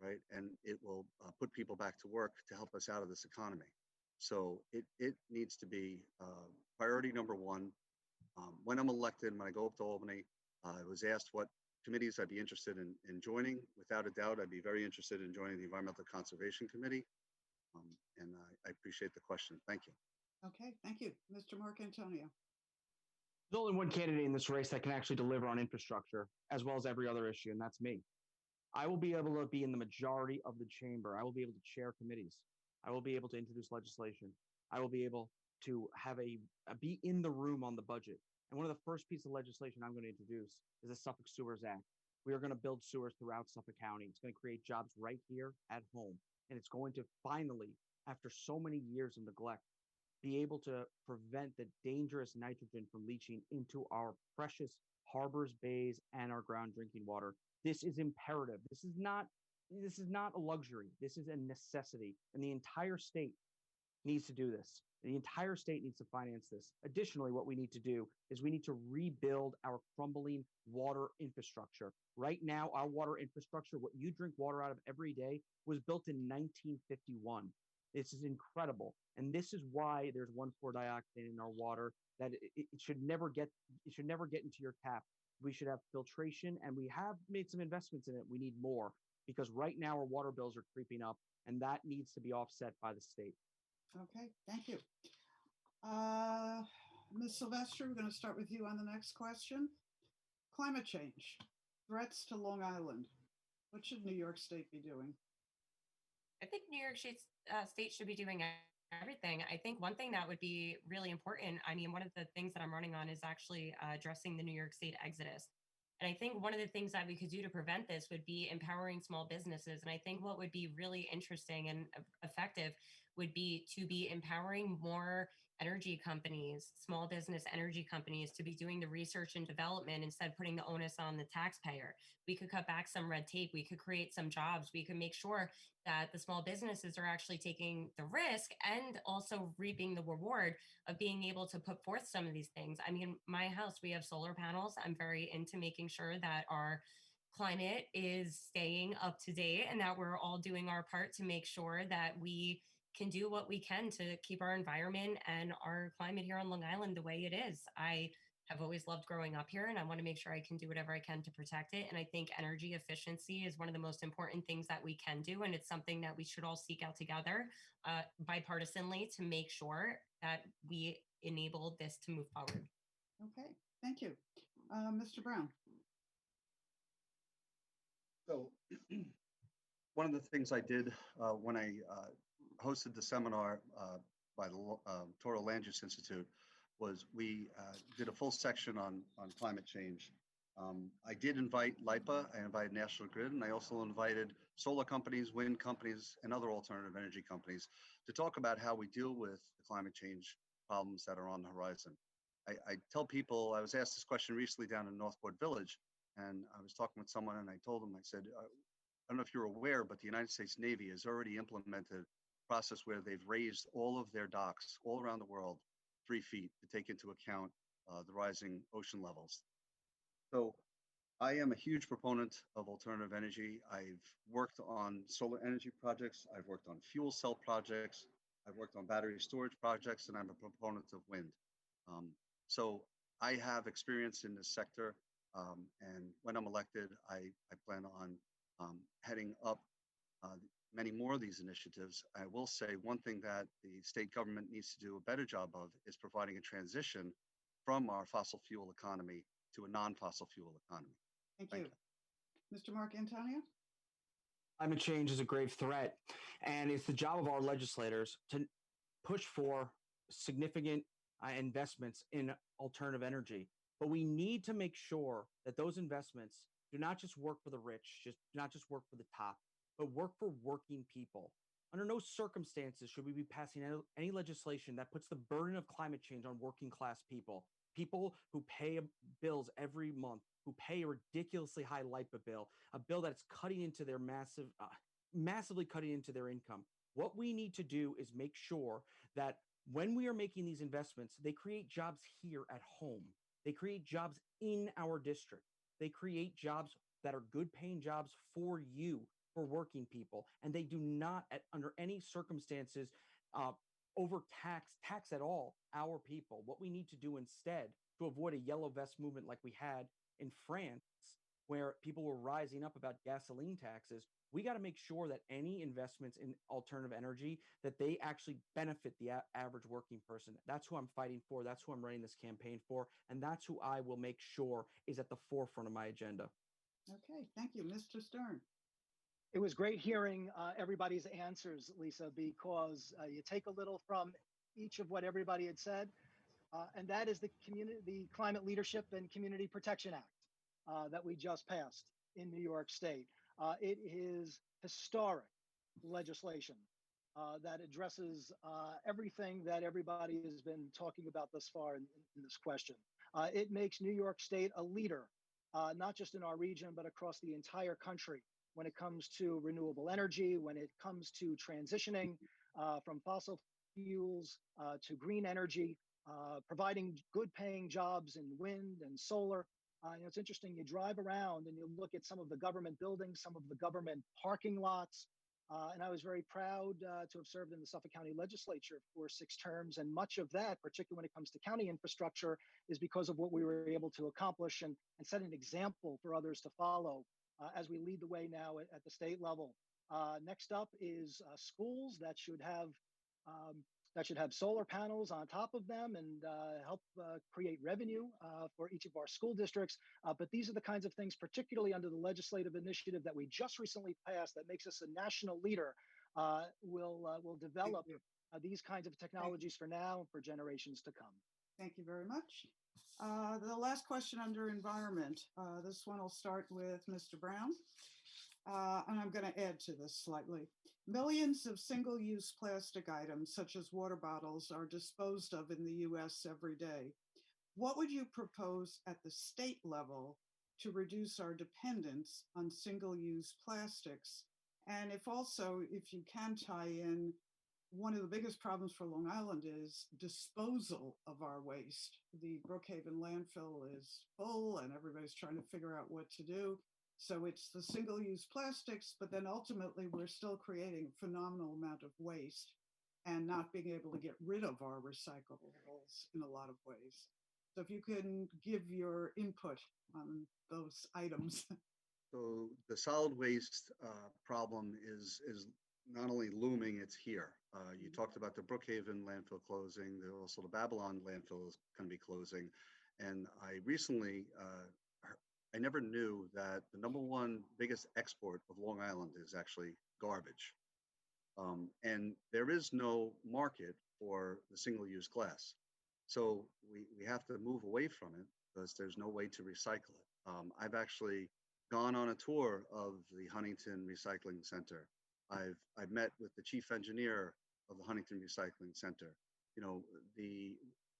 right? And it will put people back to work to help us out of this economy. So it needs to be priority number one. When I'm elected, when I go up to Albany, I was asked what committees I'd be interested in joining. Without a doubt, I'd be very interested in joining the Environmental Conservation Committee. And I appreciate the question. Thank you. Okay, thank you. Mr. Marcantonio. There's only one candidate in this race that can actually deliver on infrastructure as well as every other issue, and that's me. I will be able to be in the majority of the chamber. I will be able to chair committees. I will be able to introduce legislation. I will be able to have be in the room on the budget. And one of the first pieces of legislation I'm going to introduce is the Suffolk Sewers Act. We are going to build sewers throughout Suffolk County. It's going to create jobs right here at home. And it's going to finally, after so many years of neglect, be able to prevent the dangerous nitrogen from leaching into our precious harbors, bays, and our ground drinking water. This is imperative. This is not a luxury. This is a necessity. And the entire state needs to do this. The entire state needs to finance this. Additionally, what we need to do is we need to rebuild our crumbling water infrastructure. Right now, our water infrastructure, what you drink water out of every day, was built in 1951. This is incredible. And this is why there's 1,4-dioxane in our water, that it should never get into your tap. We should have filtration, and we have made some investments in it. We need more, because right now our water bills are creeping up, and that needs to be offset by the state. Okay, thank you. Ms. Silvestri, we're going to start with you on the next question. Climate change, threats to Long Island. What should New York State be doing? I think New York State should be doing everything. I think one thing that would be really important, I mean, one of the things that I'm running on is actually addressing the New York State exodus. And I think one of the things that we could do to prevent this would be empowering small businesses. And I think what would be really interesting and effective would be to be empowering more energy companies, small business energy companies, to be doing the research and development instead of putting the onus on the taxpayer. We could cut back some red tape. We could create some jobs. We could make sure that the small businesses are actually taking the risk and also reaping the reward of being able to put forth some of these things. I mean, my house, we have solar panels. I'm very into making sure that our climate is staying up to date and that we're all doing our part to make sure that we can do what we can to keep our environment and our climate here on Long Island the way it is. I have always loved growing up here, and I want to make sure I can do whatever I can to protect it. And I think energy efficiency is one of the most important things that we can do. And it's something that we should all seek out together bipartisanly to make sure that we enable this to move forward. Okay, thank you. Mr. Brown. So one of the things I did when I hosted the seminar by the Toro Land Use Institute was we did a full section on climate change. I did invite LIPA, I invited National Grid, and I also invited solar companies, wind companies, and other alternative energy companies to talk about how we deal with the climate change problems that are on the horizon. I tell people, I was asked this question recently down in Northport Village, and I was talking with someone and I told them, I said, I don't know if you're aware, but the United States Navy has already implemented a process where they've raised all of their docks all around the world 3 feet to take into account the rising ocean levels. So I am a huge proponent of alternative energy. I've worked on solar energy projects. I've worked on fuel cell projects. I've worked on battery storage projects, and I'm a proponent of wind. So I have experience in this sector. And when I'm elected, I plan on heading up many more of these initiatives. I will say one thing that the state government needs to do a better job of is providing a transition from our fossil fuel economy to a non-fossil fuel economy. Thank you. Mr. Marcantonio? Climate change is a grave threat, and it's the job of our legislators to push for significant investments in alternative energy. But we need to make sure that those investments do not just work for the rich, not just work for the top, but work for working people. Under no circumstances should we be passing any legislation that puts the burden of climate change on working class people, people who pay bills every month, who pay a ridiculously high LIPA bill, a bill that's cutting into their massively cutting into their income. What we need to do is make sure that when we are making these investments, they create jobs here at home. They create jobs in our district. They create jobs that are good paying jobs for you, for working people, and they do not, under any circumstances, tax at all our people. What we need to do instead, to avoid a yellow vest movement like we had in France, where people were rising up about gasoline taxes, we got to make sure that any investments in alternative energy, that they actually benefit the average working person. That's who I'm fighting for. That's who I'm running this campaign for. And that's who I will make sure is at the forefront of my agenda. Okay, thank you. Mr. Stern. It was great hearing everybody's answers, Lisa, because you take a little from each of what everybody had said, and that is the Climate Leadership and Community Protection Act that we just passed in New York State. It is historic legislation that addresses everything that everybody has been talking about thus far in this question. It makes New York State a leader, not just in our region, but across the entire country when it comes to renewable energy, when it comes to transitioning from fossil fuels to green energy, providing good paying jobs in wind and solar. It's interesting, you drive around and you look at some of the government buildings, some of the government parking lots, and I was very proud to have served in the Suffolk County Legislature for 6 terms, and much of that, particularly when it comes to county infrastructure, is because of what we were able to accomplish and set an example for others to follow as we lead the way now at the state level. Next up is schools that should have solar panels on top of them and help create revenue for each of our school districts. But these are the kinds of things, particularly under the legislative initiative that we just recently passed, that makes us a national leader, will develop these kinds of technologies for now and for generations to come. Thank you very much. The last question under environment. This one will start with Mr. Brown. And I'm going to add to this slightly. Millions of single-use plastic items, such as water bottles, are disposed of in the US every day. What would you propose at the state level to reduce our dependence on single-use plastics? And if you can tie in, one of the biggest problems for Long Island is disposal of our waste. The Brookhaven landfill is full and everybody's trying to figure out what to do. So it's the single-use plastics, but then ultimately we're still creating a phenomenal amount of waste and not being able to get rid of our recyclables in a lot of ways. So if you can give your input on those items. So the solid waste problem is not only looming, it's here. You talked about the Brookhaven landfill closing. There's also the Babylon landfill is going to be closing. And I recently, I never knew that the #1 biggest export of Long Island is actually garbage. And there is no market for the single-use glass. So we have to move away from it because there's no way to recycle it. I've actually gone on a tour of the Huntington Recycling Center. I've met with the chief engineer of the Huntington Recycling Center. You know,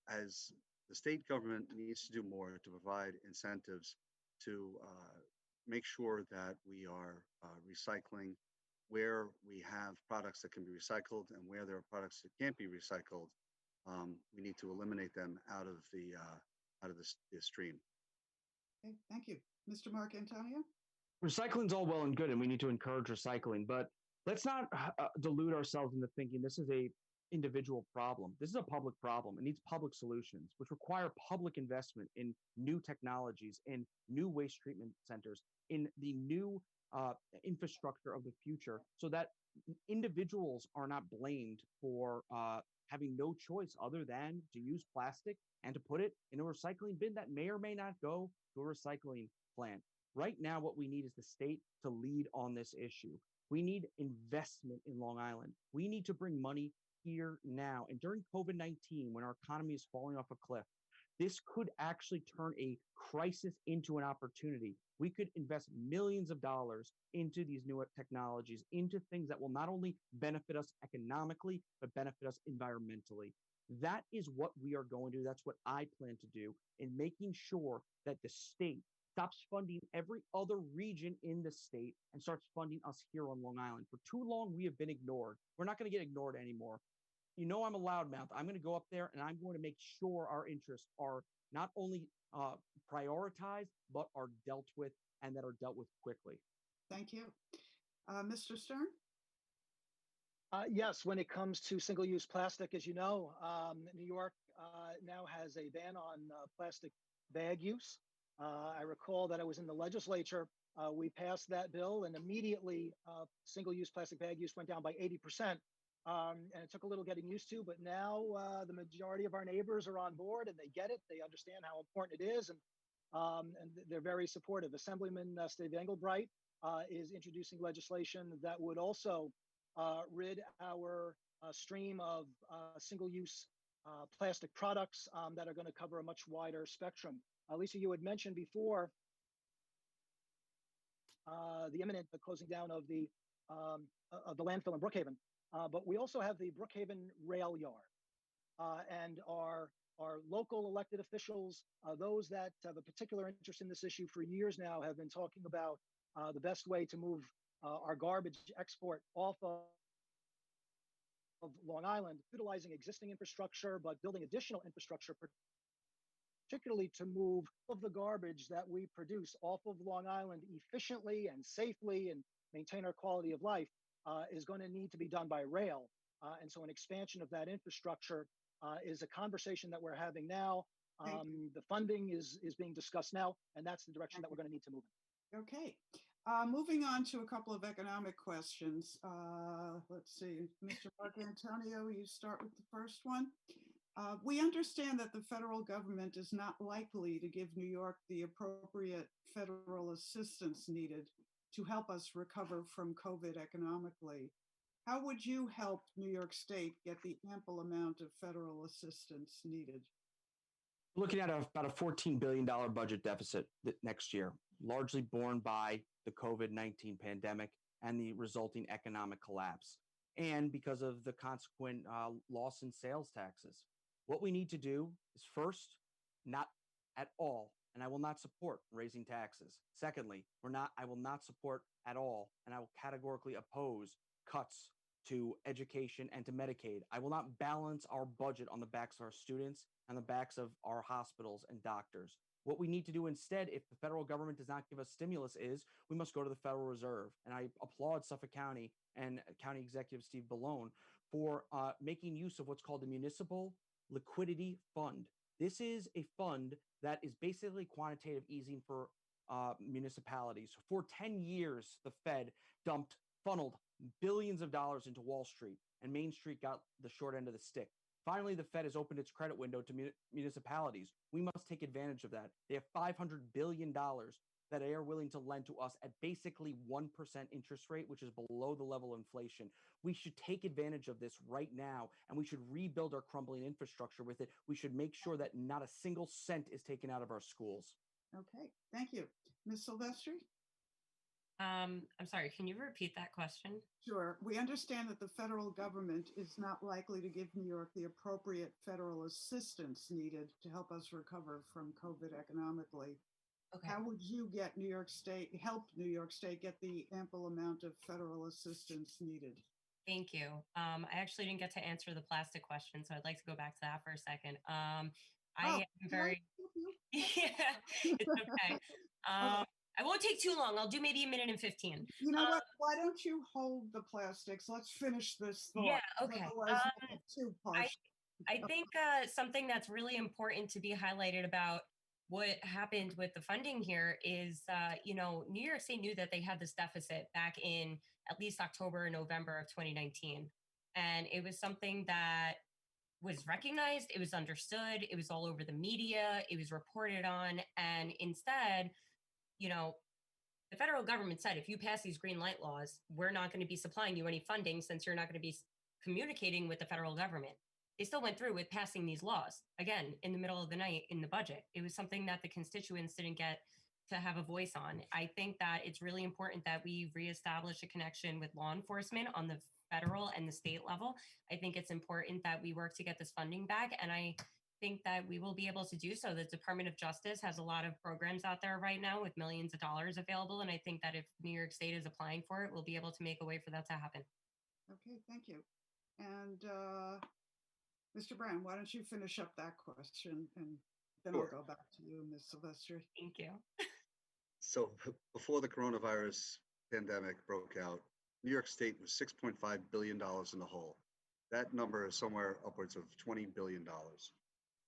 as the state government needs to do more to provide incentives to make sure that we are recycling where we have products that can be recycled and where there are products that can't be recycled. We need to eliminate them out of the stream. Okay, thank you. Mr. Marcantonio? Recycling's all well and good, and we need to encourage recycling, but let's not delude ourselves into thinking this is a individual problem. This is a public problem. It needs public solutions, which require public investment in new technologies, in new waste treatment centers, in the new infrastructure of the future, so that individuals are not blamed for having no choice other than to use plastic and to put it in a recycling bin that may or may not go to a recycling plant. Right now, what we need is the state to lead on this issue. We need investment in Long Island. We need to bring money here now. And during COVID-19, when our economy is falling off a cliff, this could actually turn a crisis into an opportunity. We could invest millions of dollars into these new technologies, into things that will not only benefit us economically, but benefit us environmentally. That is what we are going to do. That's what I plan to do in making sure that the state stops funding every other region in the state and starts funding us here on Long Island. For too long, we have been ignored. We're not going to get ignored anymore. You know, I'm a loudmouth. I'm going to go up there and I'm going to make sure our interests are not only prioritized, but are dealt with, and that are dealt with quickly. Thank you. Mr. Stern? Yes, when it comes to single-use plastic, as you know, New York now has a ban on plastic bag use. I recall that I was in the legislature. We passed that bill, and immediately single-use plastic bag use went down by 80%. And it took a little getting used to, but now the majority of our neighbors are on board and they get it. They understand how important it is, and they're very supportive. Assemblyman Steve Engelbright is introducing legislation that would also rid our stream of single-use plastic products that are going to cover a much wider spectrum. Lisa, you had mentioned before the imminent closing down of the landfill in Brookhaven, but we also have the Brookhaven rail yard, and our local elected officials, those that have a particular interest in this issue for years now, have been talking about the best way to move our garbage export off of Long Island, utilizing existing infrastructure, but building additional infrastructure, particularly to move of the garbage that we produce off of Long Island efficiently and safely and maintain our quality of life, is going to need to be done by rail. And so an expansion of that infrastructure is a conversation that we're having now. The funding is being discussed now, and that's the direction that we're going to need to move in. Okay. Moving on to a couple of economic questions. Let's see, Mr. Marcantonio, you start with the first one. We understand that the federal government is not likely to give New York the appropriate federal assistance needed to help us recover from COVID economically. How would you help New York State get the ample amount of federal assistance needed? Looking at about a $14 billion budget deficit next year, largely borne by the COVID-19 pandemic and the resulting economic collapse, and because of the consequent loss in sales taxes. What we need to do is first, not at all, and I will not support raising taxes. Secondly, I will not support at all, and I will categorically oppose cuts to education and to Medicaid. I will not balance our budget on the backs of our students and the backs of our hospitals and doctors. What we need to do instead, if the federal government does not give us stimulus, is we must go to the Federal Reserve. And I applaud Suffolk County and County Executive Steve Billo for making use of what's called the Municipal Liquidity Fund. This is a fund that is basically quantitative easing for municipalities. For 10 years, the Fed funneled billions of dollars into Wall Street, and Main Street got the short end of the stick. Finally, the Fed has opened its credit window to municipalities. We must take advantage of that. They have $500 billion that they are willing to lend to us at basically 1% interest rate, which is below the level of inflation. We should take advantage of this right now, and we should rebuild our crumbling infrastructure with it. We should make sure that not a single cent is taken out of our schools. Okay, thank you. Ms. Silvestri? I'm sorry, can you repeat that question? Sure. We understand that the federal government is not likely to give New York the appropriate federal assistance needed to help us recover from COVID economically. Okay. How would you help New York State get the ample amount of federal assistance needed? Thank you. I actually didn't get to answer the plastic question, so I'd like to go back to that for a second. I am very, yeah, it's okay. I won't take too long. I'll do maybe a minute and 15. You know what? Why don't you hold the plastics? Let's finish this thought. Yeah, okay. I think something that's really important to be highlighted about what happened with the funding here is, New York State knew that they had this deficit back in at least October and November of 2019. And it was something that was recognized, it was understood, it was all over the media, it was reported on. And instead, the federal government said, if you pass these green light laws, we're not going to be supplying you any funding since you're not going to be communicating with the federal government. They still went through with passing these laws, again, in the middle of the night in the budget. It was something that the constituents didn't get to have a voice on. I think that it's really important that we reestablish a connection with law enforcement on the federal and the state level. I think it's important that we work to get this funding back. And I think that we will be able to do so. The Department of Justice has a lot of programs out there right now with millions of dollars available. And I think that if New York State is applying for it, we'll be able to make a way for that to happen. Okay, thank you. And Mr. Brown, why don't you finish up that question, and then I'll go back to you, Ms. Silvestri. Thank you. So before the coronavirus pandemic broke out, New York State was $6.5 billion in the hole. That number is somewhere upwards of $20 billion.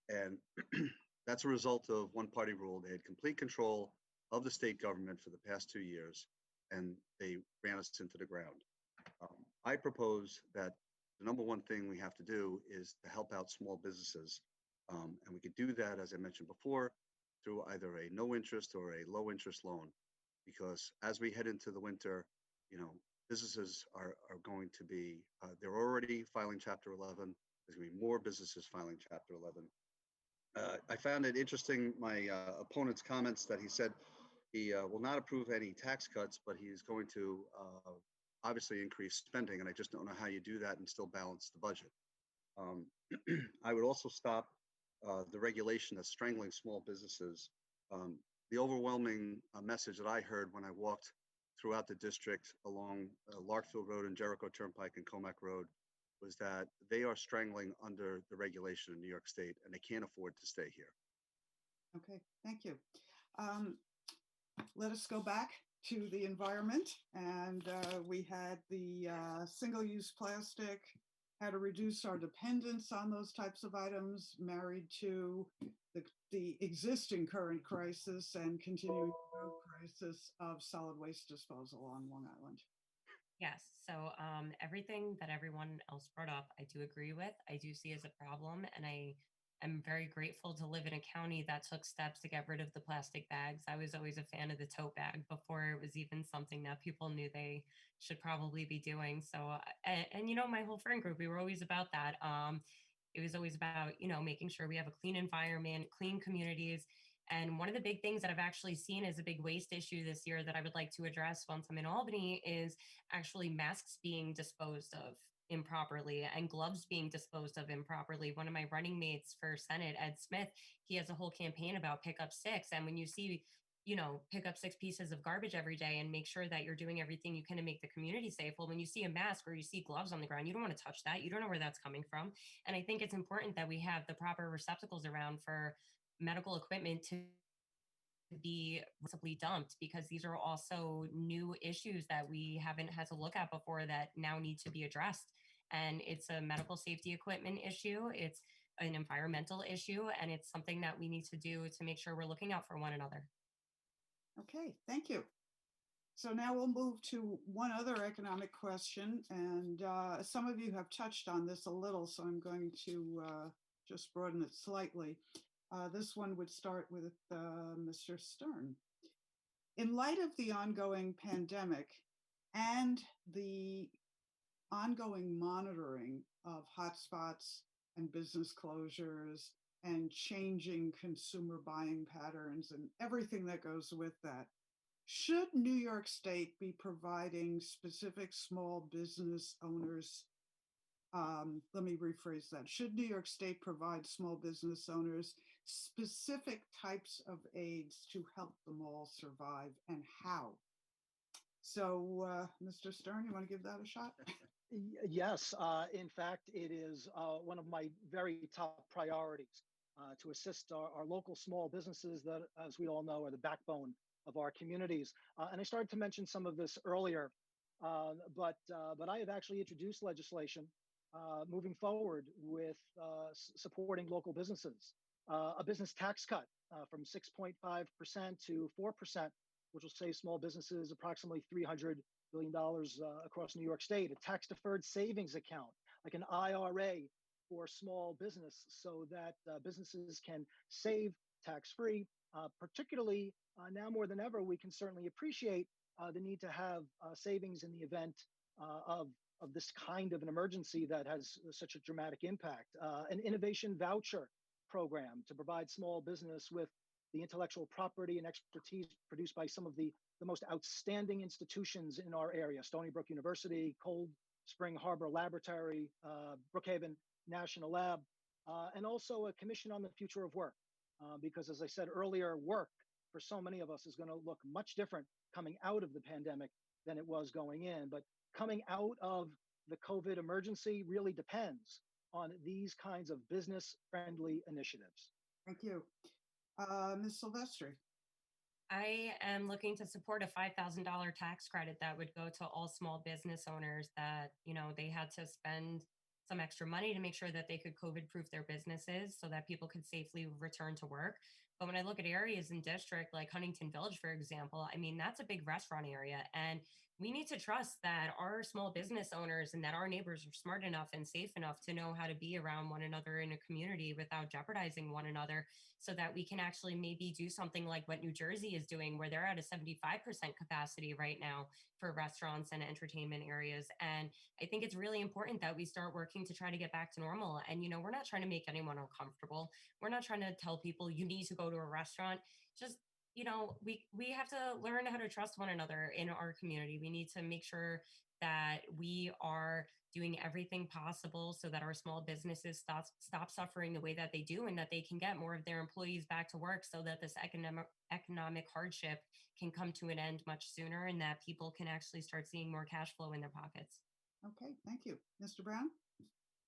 And that's a result of one-party rule. They had complete control of the state government for the past 2 years, and they ran us into the ground. I propose that the number one thing we have to do is to help out small businesses. And we could do that, as I mentioned before, through either a no interest or a low interest loan. Because as we head into the winter, businesses are going to be, they're already filing Chapter 11. There's going to be more businesses filing Chapter 11. I found it interesting, my opponent's comments, that he said he will not approve any tax cuts, but he's going to obviously increase spending. And I just don't know how you do that and still balance the budget. I would also stop the regulation that's strangling small businesses. The overwhelming message that I heard when I walked throughout the district along Larkfield Road and Jericho Turnpike and Comac Road was that they are strangling under the regulation in New York State, and they can't afford to stay here. Okay, thank you. Let us go back to the environment, and we had the single-use plastic, how to reduce our dependence on those types of items, married to the existing current crisis and continuing crisis of solid waste disposal on Long Island. Yes. So everything that everyone else brought up, I do agree with. I do see as a problem, and I am very grateful to live in a county that took steps to get rid of the plastic bags. I was always a fan of the tote bag before it was even something that people knew they should probably be doing. So, and my whole friend group, we were always about that. It was always about, making sure we have a clean environment, clean communities. And one of the big things that I've actually seen as a big waste issue this year that I would like to address once I'm in Albany is actually masks being disposed of improperly and gloves being disposed of improperly. One of my running mates for Senate, Ed Smith, he has a whole campaign about pick up six. And when you see, pick up 6 pieces of garbage every day and make sure that you're doing everything you can to make the community safe. Well, when you see a mask or you see gloves on the ground, you don't want to touch that. You don't know where that's coming from. And I think it's important that we have the proper receptacles around for medical equipment to be responsibly dumped, because these are also new issues that we haven't had to look at before that now need to be addressed. And it's a medical safety equipment issue. It's an environmental issue, and it's something that we need to do to make sure we're looking out for one another. Okay, thank you. So now we'll move to one other economic question, and some of you have touched on this a little, so I'm going to just broaden it slightly. This one would start with Mr. Stern. In light of the ongoing pandemic and the ongoing monitoring of hotspots and business closures and changing consumer buying patterns and everything that goes with that, should New York State be providing specific small business owners, let me rephrase that, should New York State provide small business owners specific types of aids to help them all survive, and how? So, Mr. Stern, you want to give that a shot? Yes, in fact, it is one of my very top priorities to assist our local small businesses that, as we all know, are the backbone of our communities. And I started to mention some of this earlier, but I have actually introduced legislation moving forward with supporting local businesses. A business tax cut from 6.5% to 4%, which will save small businesses approximately $300 billion across New York State. A tax deferred savings account, like an IRA for small business, so that businesses can save tax-free. Particularly now more than ever, we can certainly appreciate the need to have savings in the event of this kind of an emergency that has such a dramatic impact. An innovation voucher program to provide small business with the intellectual property and expertise produced by some of the most outstanding institutions in our area: Stony Brook University, Cold Spring Harbor Laboratory, Brookhaven National Lab, and also a commission on the future of work. Because as I said earlier, work for so many of us is going to look much different coming out of the pandemic than it was going in. But coming out of the COVID emergency really depends on these kinds of business-friendly initiatives. Thank you. Ms. Silvestri. I am looking to support a $5,000 tax credit that would go to all small business owners that, they had to spend some extra money to make sure that they could COVID proof their businesses so that people could safely return to work. But when I look at areas in district like Huntington Village, for example, I mean, that's a big restaurant area. And we need to trust that our small business owners and that our neighbors are smart enough and safe enough to know how to be around one another in a community without jeopardizing one another, so that we can actually maybe do something like what New Jersey is doing, where they're at a 75% capacity right now for restaurants and entertainment areas. And I think it's really important that we start working to try to get back to normal. And, we're not trying to make anyone uncomfortable. We're not trying to tell people you need to go to a restaurant. Just, we have to learn how to trust one another in our community. We need to make sure that we are doing everything possible so that our small businesses stop suffering the way that they do, and that they can get more of their employees back to work, so that this economic hardship can come to an end much sooner, and that people can actually start seeing more cash flow in their pockets. Okay, thank you. Mr. Brown?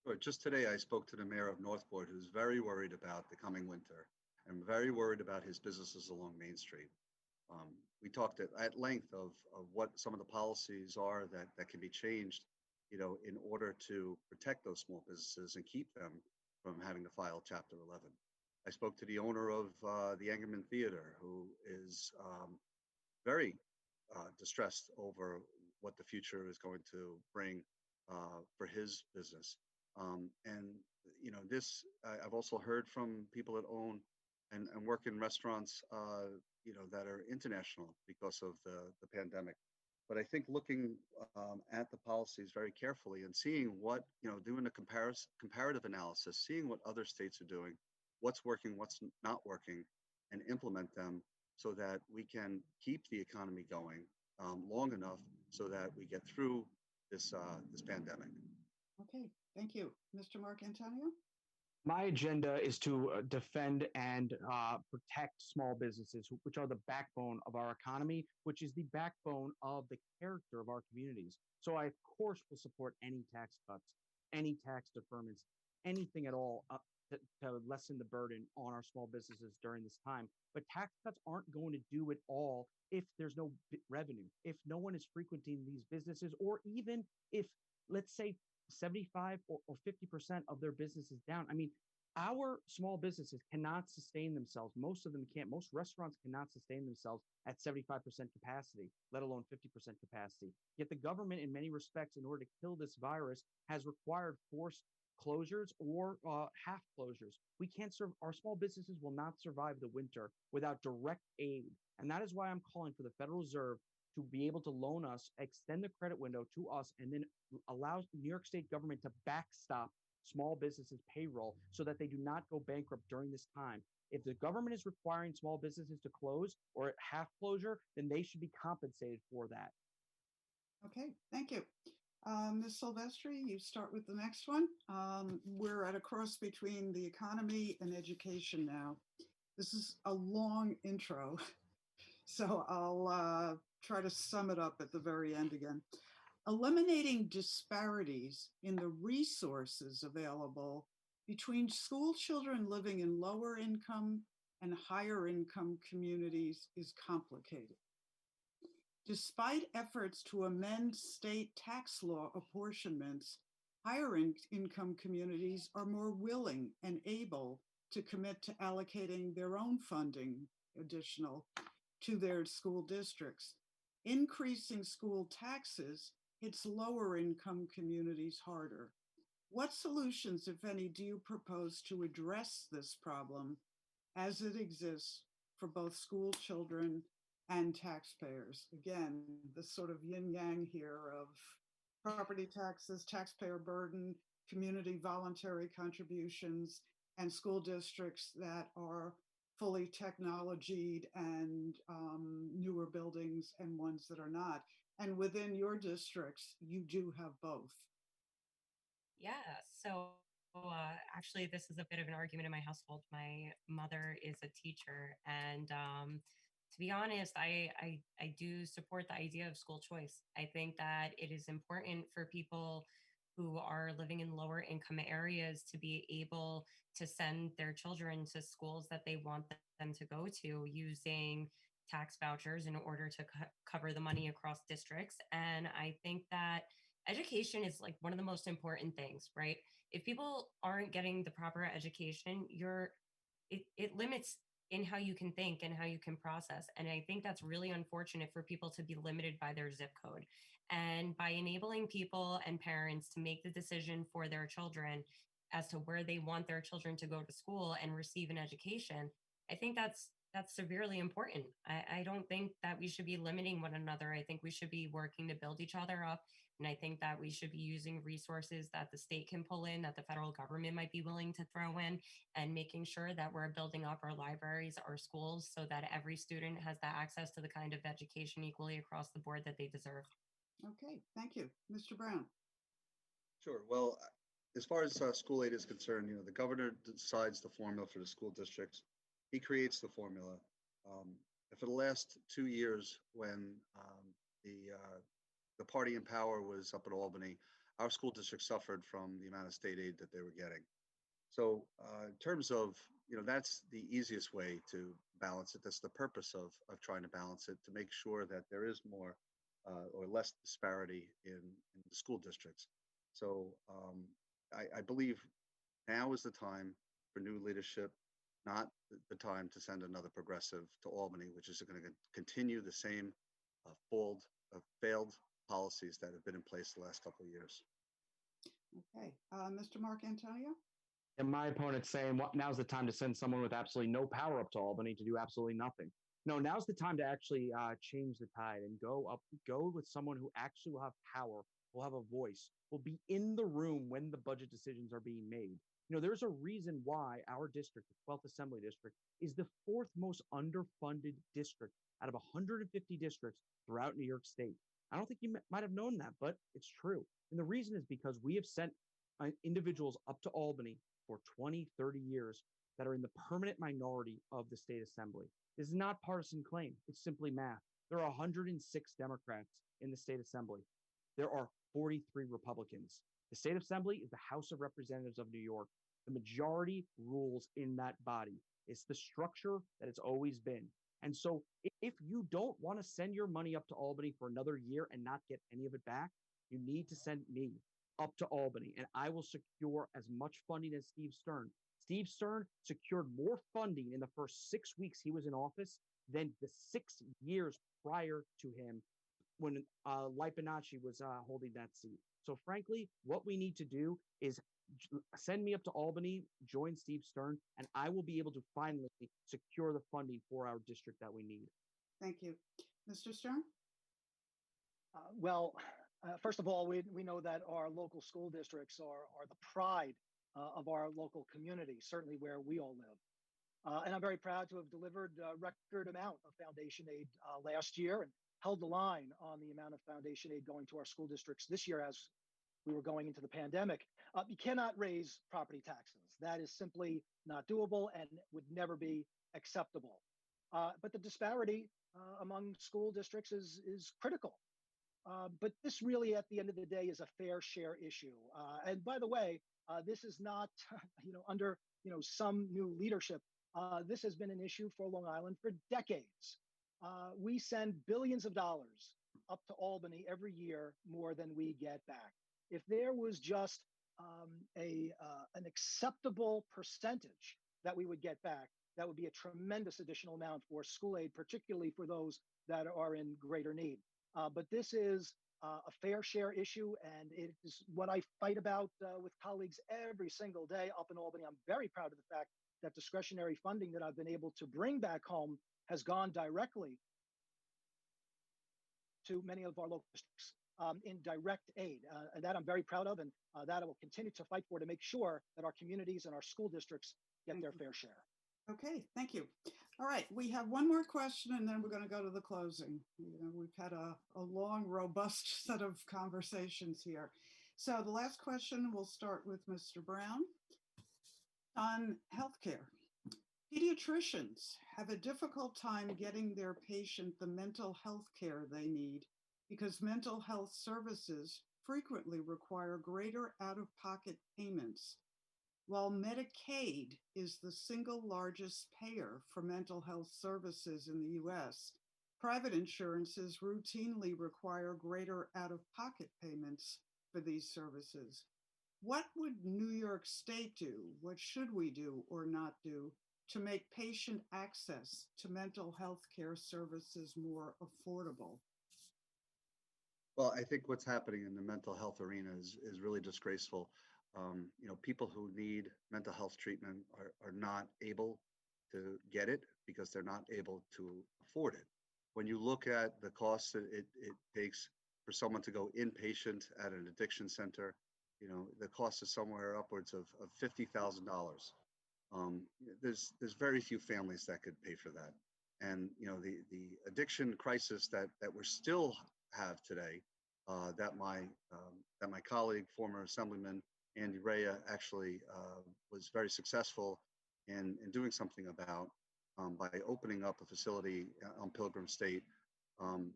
Sure. Just today, I spoke to the mayor of Northport, who's very worried about the coming winter and very worried about his businesses along Main Street. We talked at length of what some of the policies are that can be changed, in order to protect those small businesses and keep them from having to file Chapter 11. I spoke to the owner of the Engelman Theater, who is very distressed over what the future is going to bring for his business. I've also heard from people that own and work in restaurants, that are international because of the pandemic. But I think looking at the policies very carefully and seeing what, doing a comparative analysis, seeing what other states are doing, what's working, what's not working, and implement them so that we can keep the economy going long enough so that we get through this pandemic. Okay, thank you. Mr. Marcantonio? My agenda is to defend and protect small businesses, which are the backbone of our economy, which is the backbone of the character of our communities. So I, of course, will support any tax cuts, any tax deferments, anything at all to lessen the burden on our small businesses during this time. But tax cuts aren't going to do it all if there's no revenue, if no one is frequenting these businesses, or even if, let's say, 75 or 50% of their business is down. I mean, our small businesses cannot sustain themselves. Most of them can't. Most restaurants cannot sustain themselves at 75% capacity, let alone 50% capacity. Yet the government, in many respects, in order to kill this virus, has required forced closures or half closures. We can't serve, our small businesses will not survive the winter without direct aid. And that is why I'm calling for the Federal Reserve to be able to loan us, extend the credit window to us, and then allow New York State government to backstop small businesses' payroll so that they do not go bankrupt during this time. If the government is requiring small businesses to close or at half closure, then they should be compensated for that. Okay, thank you. Ms. Silvestri, you start with the next one. We're at a cross between the economy and education now. This is a long intro, so I'll try to sum it up at the very end again. Eliminating disparities in the resources available between school children living in lower income and higher income communities is complicated. Despite efforts to amend state tax law apportionments, higher income communities are more willing and able to commit to allocating their own funding additional to their school districts. Increasing school taxes hits lower income communities harder. What solutions, if any, do you propose to address this problem as it exists for both school children and taxpayers? Again, the sort of yin yang here of property taxes, taxpayer burden, community voluntary contributions, and school districts that are fully technologied and newer buildings and ones that are not. And within your districts, you do have both. Yeah, so actually, this is a bit of an argument in my household. My mother is a teacher, and to be honest, I do support the idea of school choice. I think that it is important for people who are living in lower income areas to be able to send their children to schools that they want them to go to using tax vouchers in order to cover the money across districts. And I think that education is like one of the most important things, right? If people aren't getting the proper education, it limits in how you can think and how you can process. And I think that's really unfortunate for people to be limited by their zip code. And by enabling people and parents to make the decision for their children as to where they want their children to go to school and receive an education, I think that's severely important. I don't think that we should be limiting one another. I think we should be working to build each other up. And I think that we should be using resources that the state can pull in, that the federal government might be willing to throw in, and making sure that we're building up our libraries, our schools, so that every student has that access to the kind of education equally across the board that they deserve. Okay, thank you. Mr. Brown. Sure. Well, as far as school aid is concerned, the governor decides the formula for the school districts. He creates the formula. And for the last 2 years, when the party in power was up at Albany, our school district suffered from the amount of state aid that they were getting. So in terms of, that's the easiest way to balance it. That's the purpose of trying to balance it, to make sure that there is more or less disparity in the school districts. So I believe now is the time for new leadership, not the time to send another progressive to Albany, which is going to continue the same failed policies that have been in place the last couple of years. Okay, Mr. Marcantonio? And my opponent's saying, well, now's the time to send someone with absolutely no power up to Albany to do absolutely nothing. No, now's the time to actually change the tide and go with someone who actually will have power, will have a voice, will be in the room when the budget decisions are being made. There's a reason why our district, the 12th Assembly District, is the 4th most underfunded district out of 150 districts throughout New York State. I don't think you might have known that, but it's true. And the reason is because we have sent individuals up to Albany for 20, 30 years that are in the permanent minority of the state assembly. This is not partisan claim. It's simply math. There are 106 Democrats in the state assembly. There are 43 Republicans. The state assembly is the House of Representatives of New York. The majority rules in that body. It's the structure that it's always been. And so if you don't want to send your money up to Albany for another year and not get any of it back, you need to send me up to Albany, and I will secure as much funding as Steve Stern. Steve Stern secured more funding in the first 6 weeks he was in office than the 6 years prior to him when Lipinacci was holding that seat. So frankly, what we need to do is send me up to Albany, join Steve Stern, and I will be able to finally secure the funding for our district that we need. Thank you. Mr. Stern? First of all, we know that our local school districts are the pride of our local community, certainly where we all live. And I'm very proud to have delivered a record amount of foundation aid last year and held the line on the amount of foundation aid going to our school districts this year as we were going into the pandemic. You cannot raise property taxes. That is simply not doable and would never be acceptable. But the disparity among school districts is critical. But this really, at the end of the day, is a fair share issue. And by the way, this is not, under some new leadership. This has been an issue for Long Island for decades. We send billions of dollars up to Albany every year, more than we get back. If there was just an acceptable percentage that we would get back, that would be a tremendous additional amount for school aid, particularly for those that are in greater need. But this is a fair share issue, and it is what I fight about with colleagues every single day up in Albany. I'm very proud of the fact that discretionary funding that I've been able to bring back home has gone directly to many of our local districts in direct aid. And that I'm very proud of, and that I will continue to fight for to make sure that our communities and our school districts get their fair share. Okay, thank you. All right, we have one more question and then we're going to go to the closing. We've had a long, robust set of conversations here. So the last question, we'll start with Mr. Brown on healthcare. Pediatricians have a difficult time getting their patient the mental health care they need because mental health services frequently require greater out-of-pocket payments. While Medicaid is the single largest payer for mental health services in the US, private insurances routinely require greater out-of-pocket payments for these services. What would New York State do? What should we do or not do to make patient access to mental health care services more affordable? Well, I think what's happening in the mental health arena is really disgraceful. People who need mental health treatment are not able to get it because they're not able to afford it. When you look at the costs that it takes for someone to go inpatient at an addiction center, the cost is somewhere upwards of $50,000. There's very few families that could pay for that. And the addiction crisis that we still have today, that my colleague, former Assemblyman Andy Rea, actually was very successful in doing something about by opening up a facility on Pilgrim State.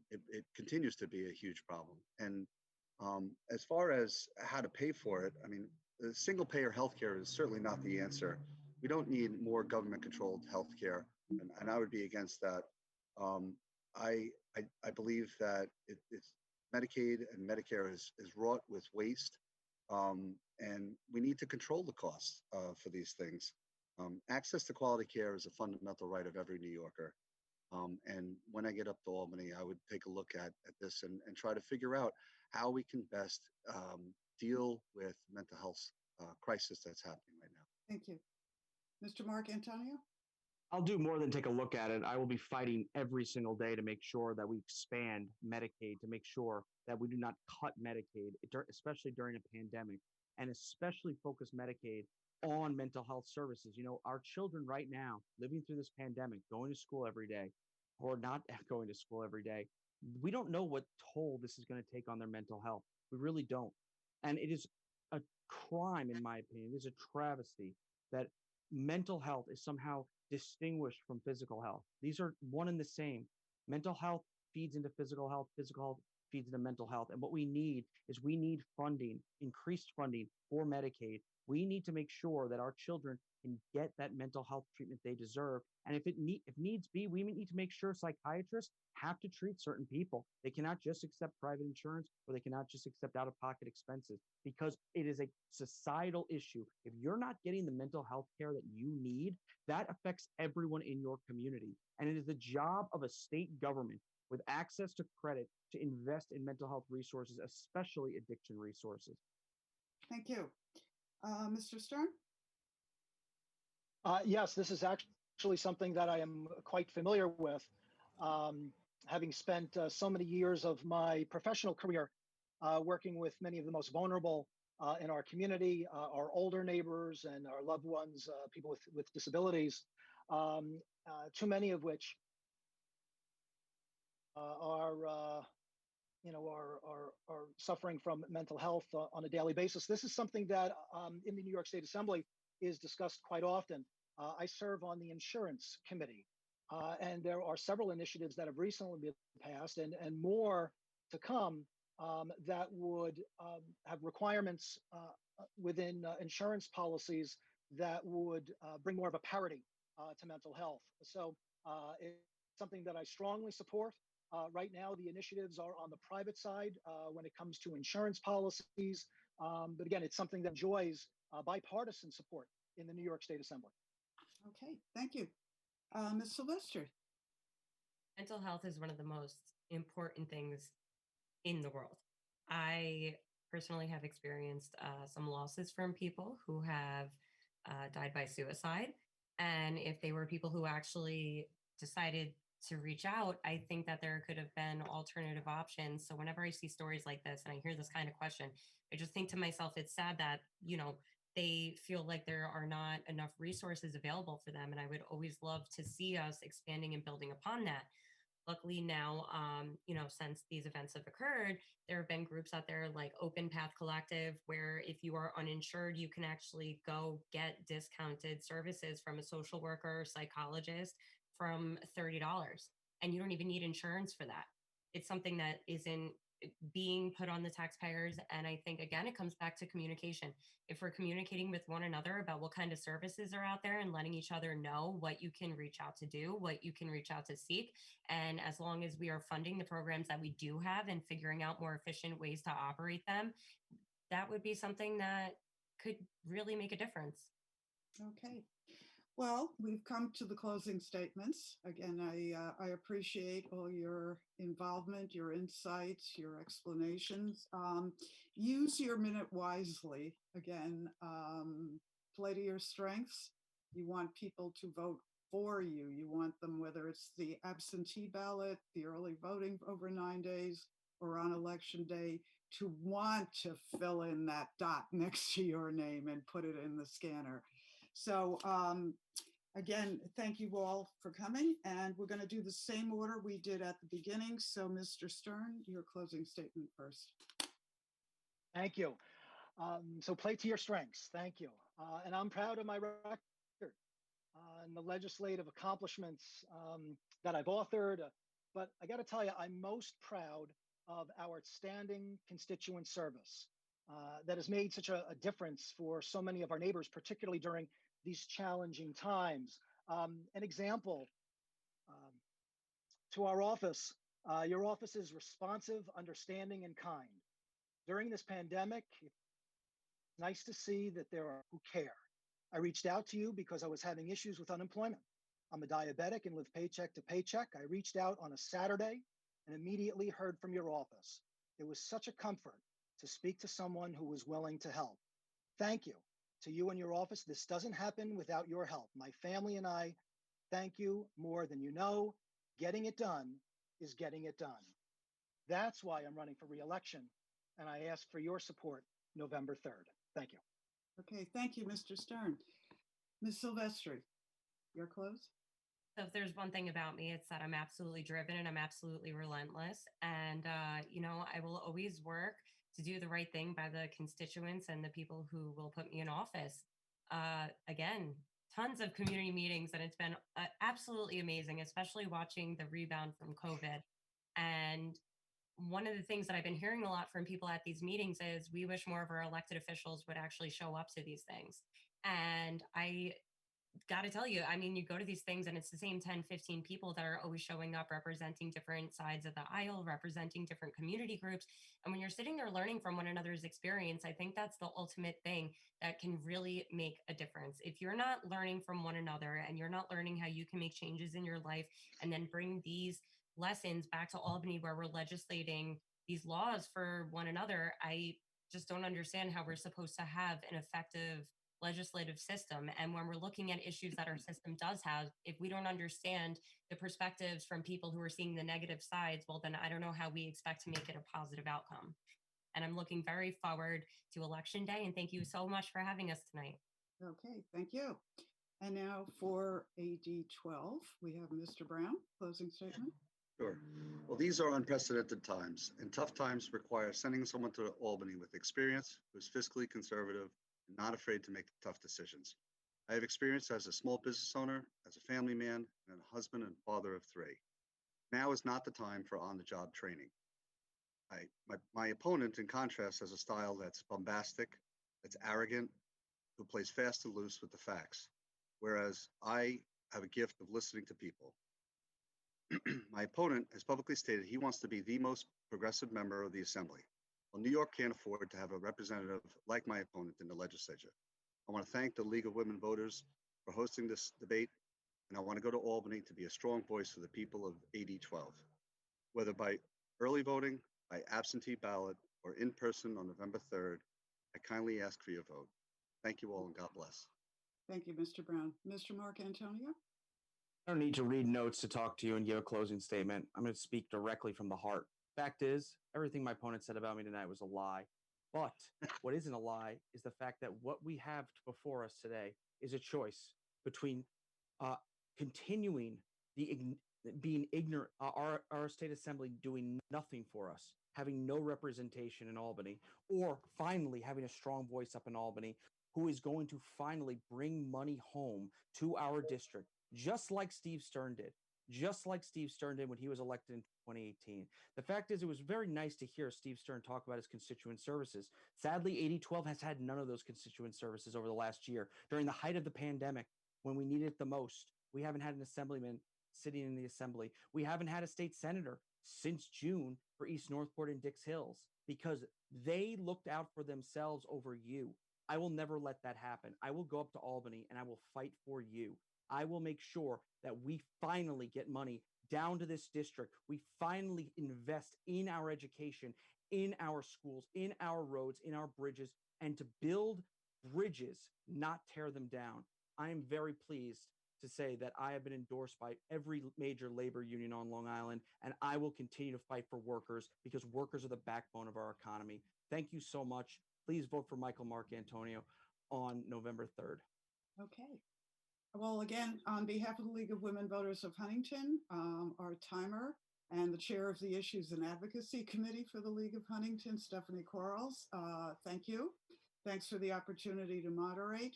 It continues to be a huge problem. And as far as how to pay for it, I mean, the single payer healthcare is certainly not the answer. We don't need more government controlled healthcare, and I would be against that. I believe that it's Medicaid and Medicare is wrought with waste, and we need to control the costs for these things. Access to quality care is a fundamental right of every New Yorker. And when I get up to Albany, I would take a look at this and try to figure out how we can best deal with mental health crisis that's happening right now. Thank you. Mr. Marcantonio? I'll do more than take a look at it. I will be fighting every single day to make sure that we expand Medicaid, to make sure that we do not cut Medicaid, especially during a pandemic, and especially focus Medicaid on mental health services. Our children right now living through this pandemic, going to school every day or not going to school every day, we don't know what toll this is going to take on their mental health. We really don't. And it is a crime, in my opinion. It is a travesty that mental health is somehow distinguished from physical health. These are one and the same. Mental health feeds into physical health feeds into mental health. And what we need is funding, increased funding for Medicaid. We need to make sure that our children can get that mental health treatment they deserve. And if needs be, we need to make sure psychiatrists have to treat certain people. They cannot just accept private insurance, or they cannot just accept out-of-pocket expenses, because it is a societal issue. If you're not getting the mental health care that you need, that affects everyone in your community. And it is the job of a state government with access to credit to invest in mental health resources, especially addiction resources. Thank you. Mr. Stern? Yes, this is actually something that I am quite familiar with, having spent so many years of my professional career working with many of the most vulnerable in our community, our older neighbors and our loved ones, people with disabilities, too many of which are suffering from mental health on a daily basis. This is something that in the New York State Assembly is discussed quite often. I serve on the insurance committee, and there are several initiatives that have recently been passed and more to come that would have requirements within insurance policies that would bring more of a parity to mental health. So it's something that I strongly support. Right now, the initiatives are on the private side when it comes to insurance policies. But again, it's something that enjoys bipartisan support in the New York State Assembly. Okay, thank you. Ms. Silvestri? Mental health is one of the most important things in the world. I personally have experienced some losses from people who have died by suicide. And if they were people who actually decided to reach out, I think that there could have been alternative options. So whenever I see stories like this and I hear this kind of question, I just think to myself, it's sad that, they feel like there are not enough resources available for them. And I would always love to see us expanding and building upon that. Luckily now, since these events have occurred, there have been groups out there like Open Path Collective, where if you are uninsured, you can actually go get discounted services from a social worker or psychologist from $30. And you don't even need insurance for that. It's something that isn't being put on the taxpayers. And I think, again, it comes back to communication. If we're communicating with one another about what kind of services are out there and letting each other know what you can reach out to do, what you can reach out to seek. And as long as we are funding the programs that we do have and figuring out more efficient ways to operate them, that would be something that could really make a difference. Okay. Well, we've come to the closing statements. Again, I appreciate all your involvement, your insights, your explanations. Use your minute wisely. Again, play to your strengths. You want people to vote for you. You want them, whether it's the absentee ballot, the early voting over 9 days, or on election day, to want to fill in that dot next to your name and put it in the scanner. So again, thank you all for coming, and we're going to do the same order we did at the beginning. So Mr. Stern, your closing statement first. Thank you. So play to your strengths. Thank you. And I'm proud of my record and the legislative accomplishments that I've authored. But I got to tell you, I'm most proud of our outstanding constituent service that has made such a difference for so many of our neighbors, particularly during these challenging times. An example to our office, your office is responsive, understanding, and kind. During this pandemic, it's nice to see that there are who care. I reached out to you because I was having issues with unemployment. I'm a diabetic and live paycheck to paycheck. I reached out on a Saturday and immediately heard from your office. It was such a comfort to speak to someone who was willing to help. Thank you to you and your office. This doesn't happen without your help. My family and I thank you more than you know. Getting it done is getting it done. That's why I'm running for re-election, and I ask for your support November 3rd. Thank you. Okay, thank you, Mr. Stern. Ms. Silvestri, your close? So if there's one thing about me, it's that I'm absolutely driven and I'm absolutely relentless. And, you know, I will always work to do the right thing by the constituents and the people who will put me in office. Again, tons of community meetings, and it's been absolutely amazing, especially watching the rebound from COVID. And one of the things that I've been hearing a lot from people at these meetings is we wish more of our elected officials would actually show up to these things. And I got to tell you, I mean, you go to these things and it's the same 10, 15 people that are always showing up, representing different sides of the aisle, representing different community groups. And when you're sitting there learning from one another's experience, I think that's the ultimate thing that can really make a difference. If you're not learning from one another and you're not learning how you can make changes in your life and then bring these lessons back to Albany where we're legislating these laws for one another, I just don't understand how we're supposed to have an effective legislative system. And when we're looking at issues that our system does have, if we don't understand the perspectives from people who are seeing the negative sides, well, then I don't know how we expect to make it a positive outcome. And I'm looking very forward to Election Day. And thank you so much for having us tonight. Okay, thank you. And now for AD 12, we have Mr. Brown, closing statement. Sure. Well, these are unprecedented times, and tough times require sending someone to Albany with experience, who's fiscally conservative, and not afraid to make tough decisions. I have experience as a small business owner, as a family man, and a husband and father of 3. Now is not the time for on-the-job training. My opponent, in contrast, has a style that's bombastic, that's arrogant, who plays fast and loose with the facts, whereas I have a gift of listening to people. My opponent has publicly stated he wants to be the most progressive member of the Assembly. Well, New York can't afford to have a representative like my opponent in the legislature. I want to thank the League of Women Voters for hosting this debate, and I want to go to Albany to be a strong voice for the people of AD 12. Whether by early voting, by absentee ballot, or in person on November 3rd, I kindly ask for your vote. Thank you all, and God bless. Thank you, Mr. Brown. Mr. Marcantonio? I don't need to read notes to talk to you and give a closing statement. I'm going to speak directly from the heart. Fact is, everything my opponent said about me tonight was a lie. But what isn't a lie is the fact that what we have before us today is a choice between continuing being ignorant, our state assembly doing nothing for us, having no representation in Albany, or finally having a strong voice up in Albany who is going to finally bring money home to our district, just like Steve Stern did. just like Steve Stern did when he was elected in 2018. The fact is, it was very nice to hear Steve Stern talk about his constituent services. Sadly, 8012 has had none of those constituent services over the last year. During the height of the pandemic, when we needed it the most, we haven't had an assemblyman sitting in the assembly. We haven't had a state senator since June for East Northport and Dix Hills because they looked out for themselves over you. I will never let that happen. I will go up to Albany and I will fight for you. I will make sure that we finally get money down to this district. We finally invest in our education, in our schools, in our roads, in our bridges, and to build bridges, not tear them down. I am very pleased to say that I have been endorsed by every major labor union on Long Island, and I will continue to fight for workers because workers are the backbone of our economy. Thank you so much. Please vote for Michael Marcantonio on November 3rd. Okay. Well, again, on behalf of the League of Women Voters of Huntington, our timer and the chair of the Issues and Advocacy Committee for the League of Huntington, Stephanie Quarles, thank you. Thanks for the opportunity to moderate.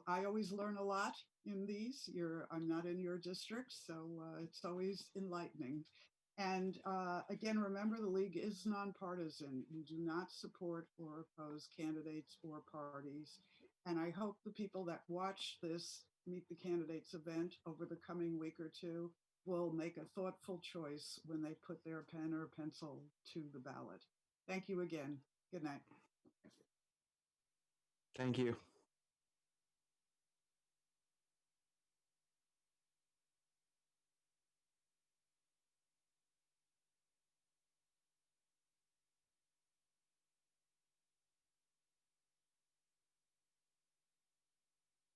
I always learn a lot in these. I'm not in your district, so it's always enlightening. And again, remember the League is nonpartisan. We do not support or oppose candidates or parties. And I hope the people that watch this Meet the Candidates event over the coming week or two will make a thoughtful choice when they put their pen or pencil to the ballot. Thank you again. Good night. Thank you.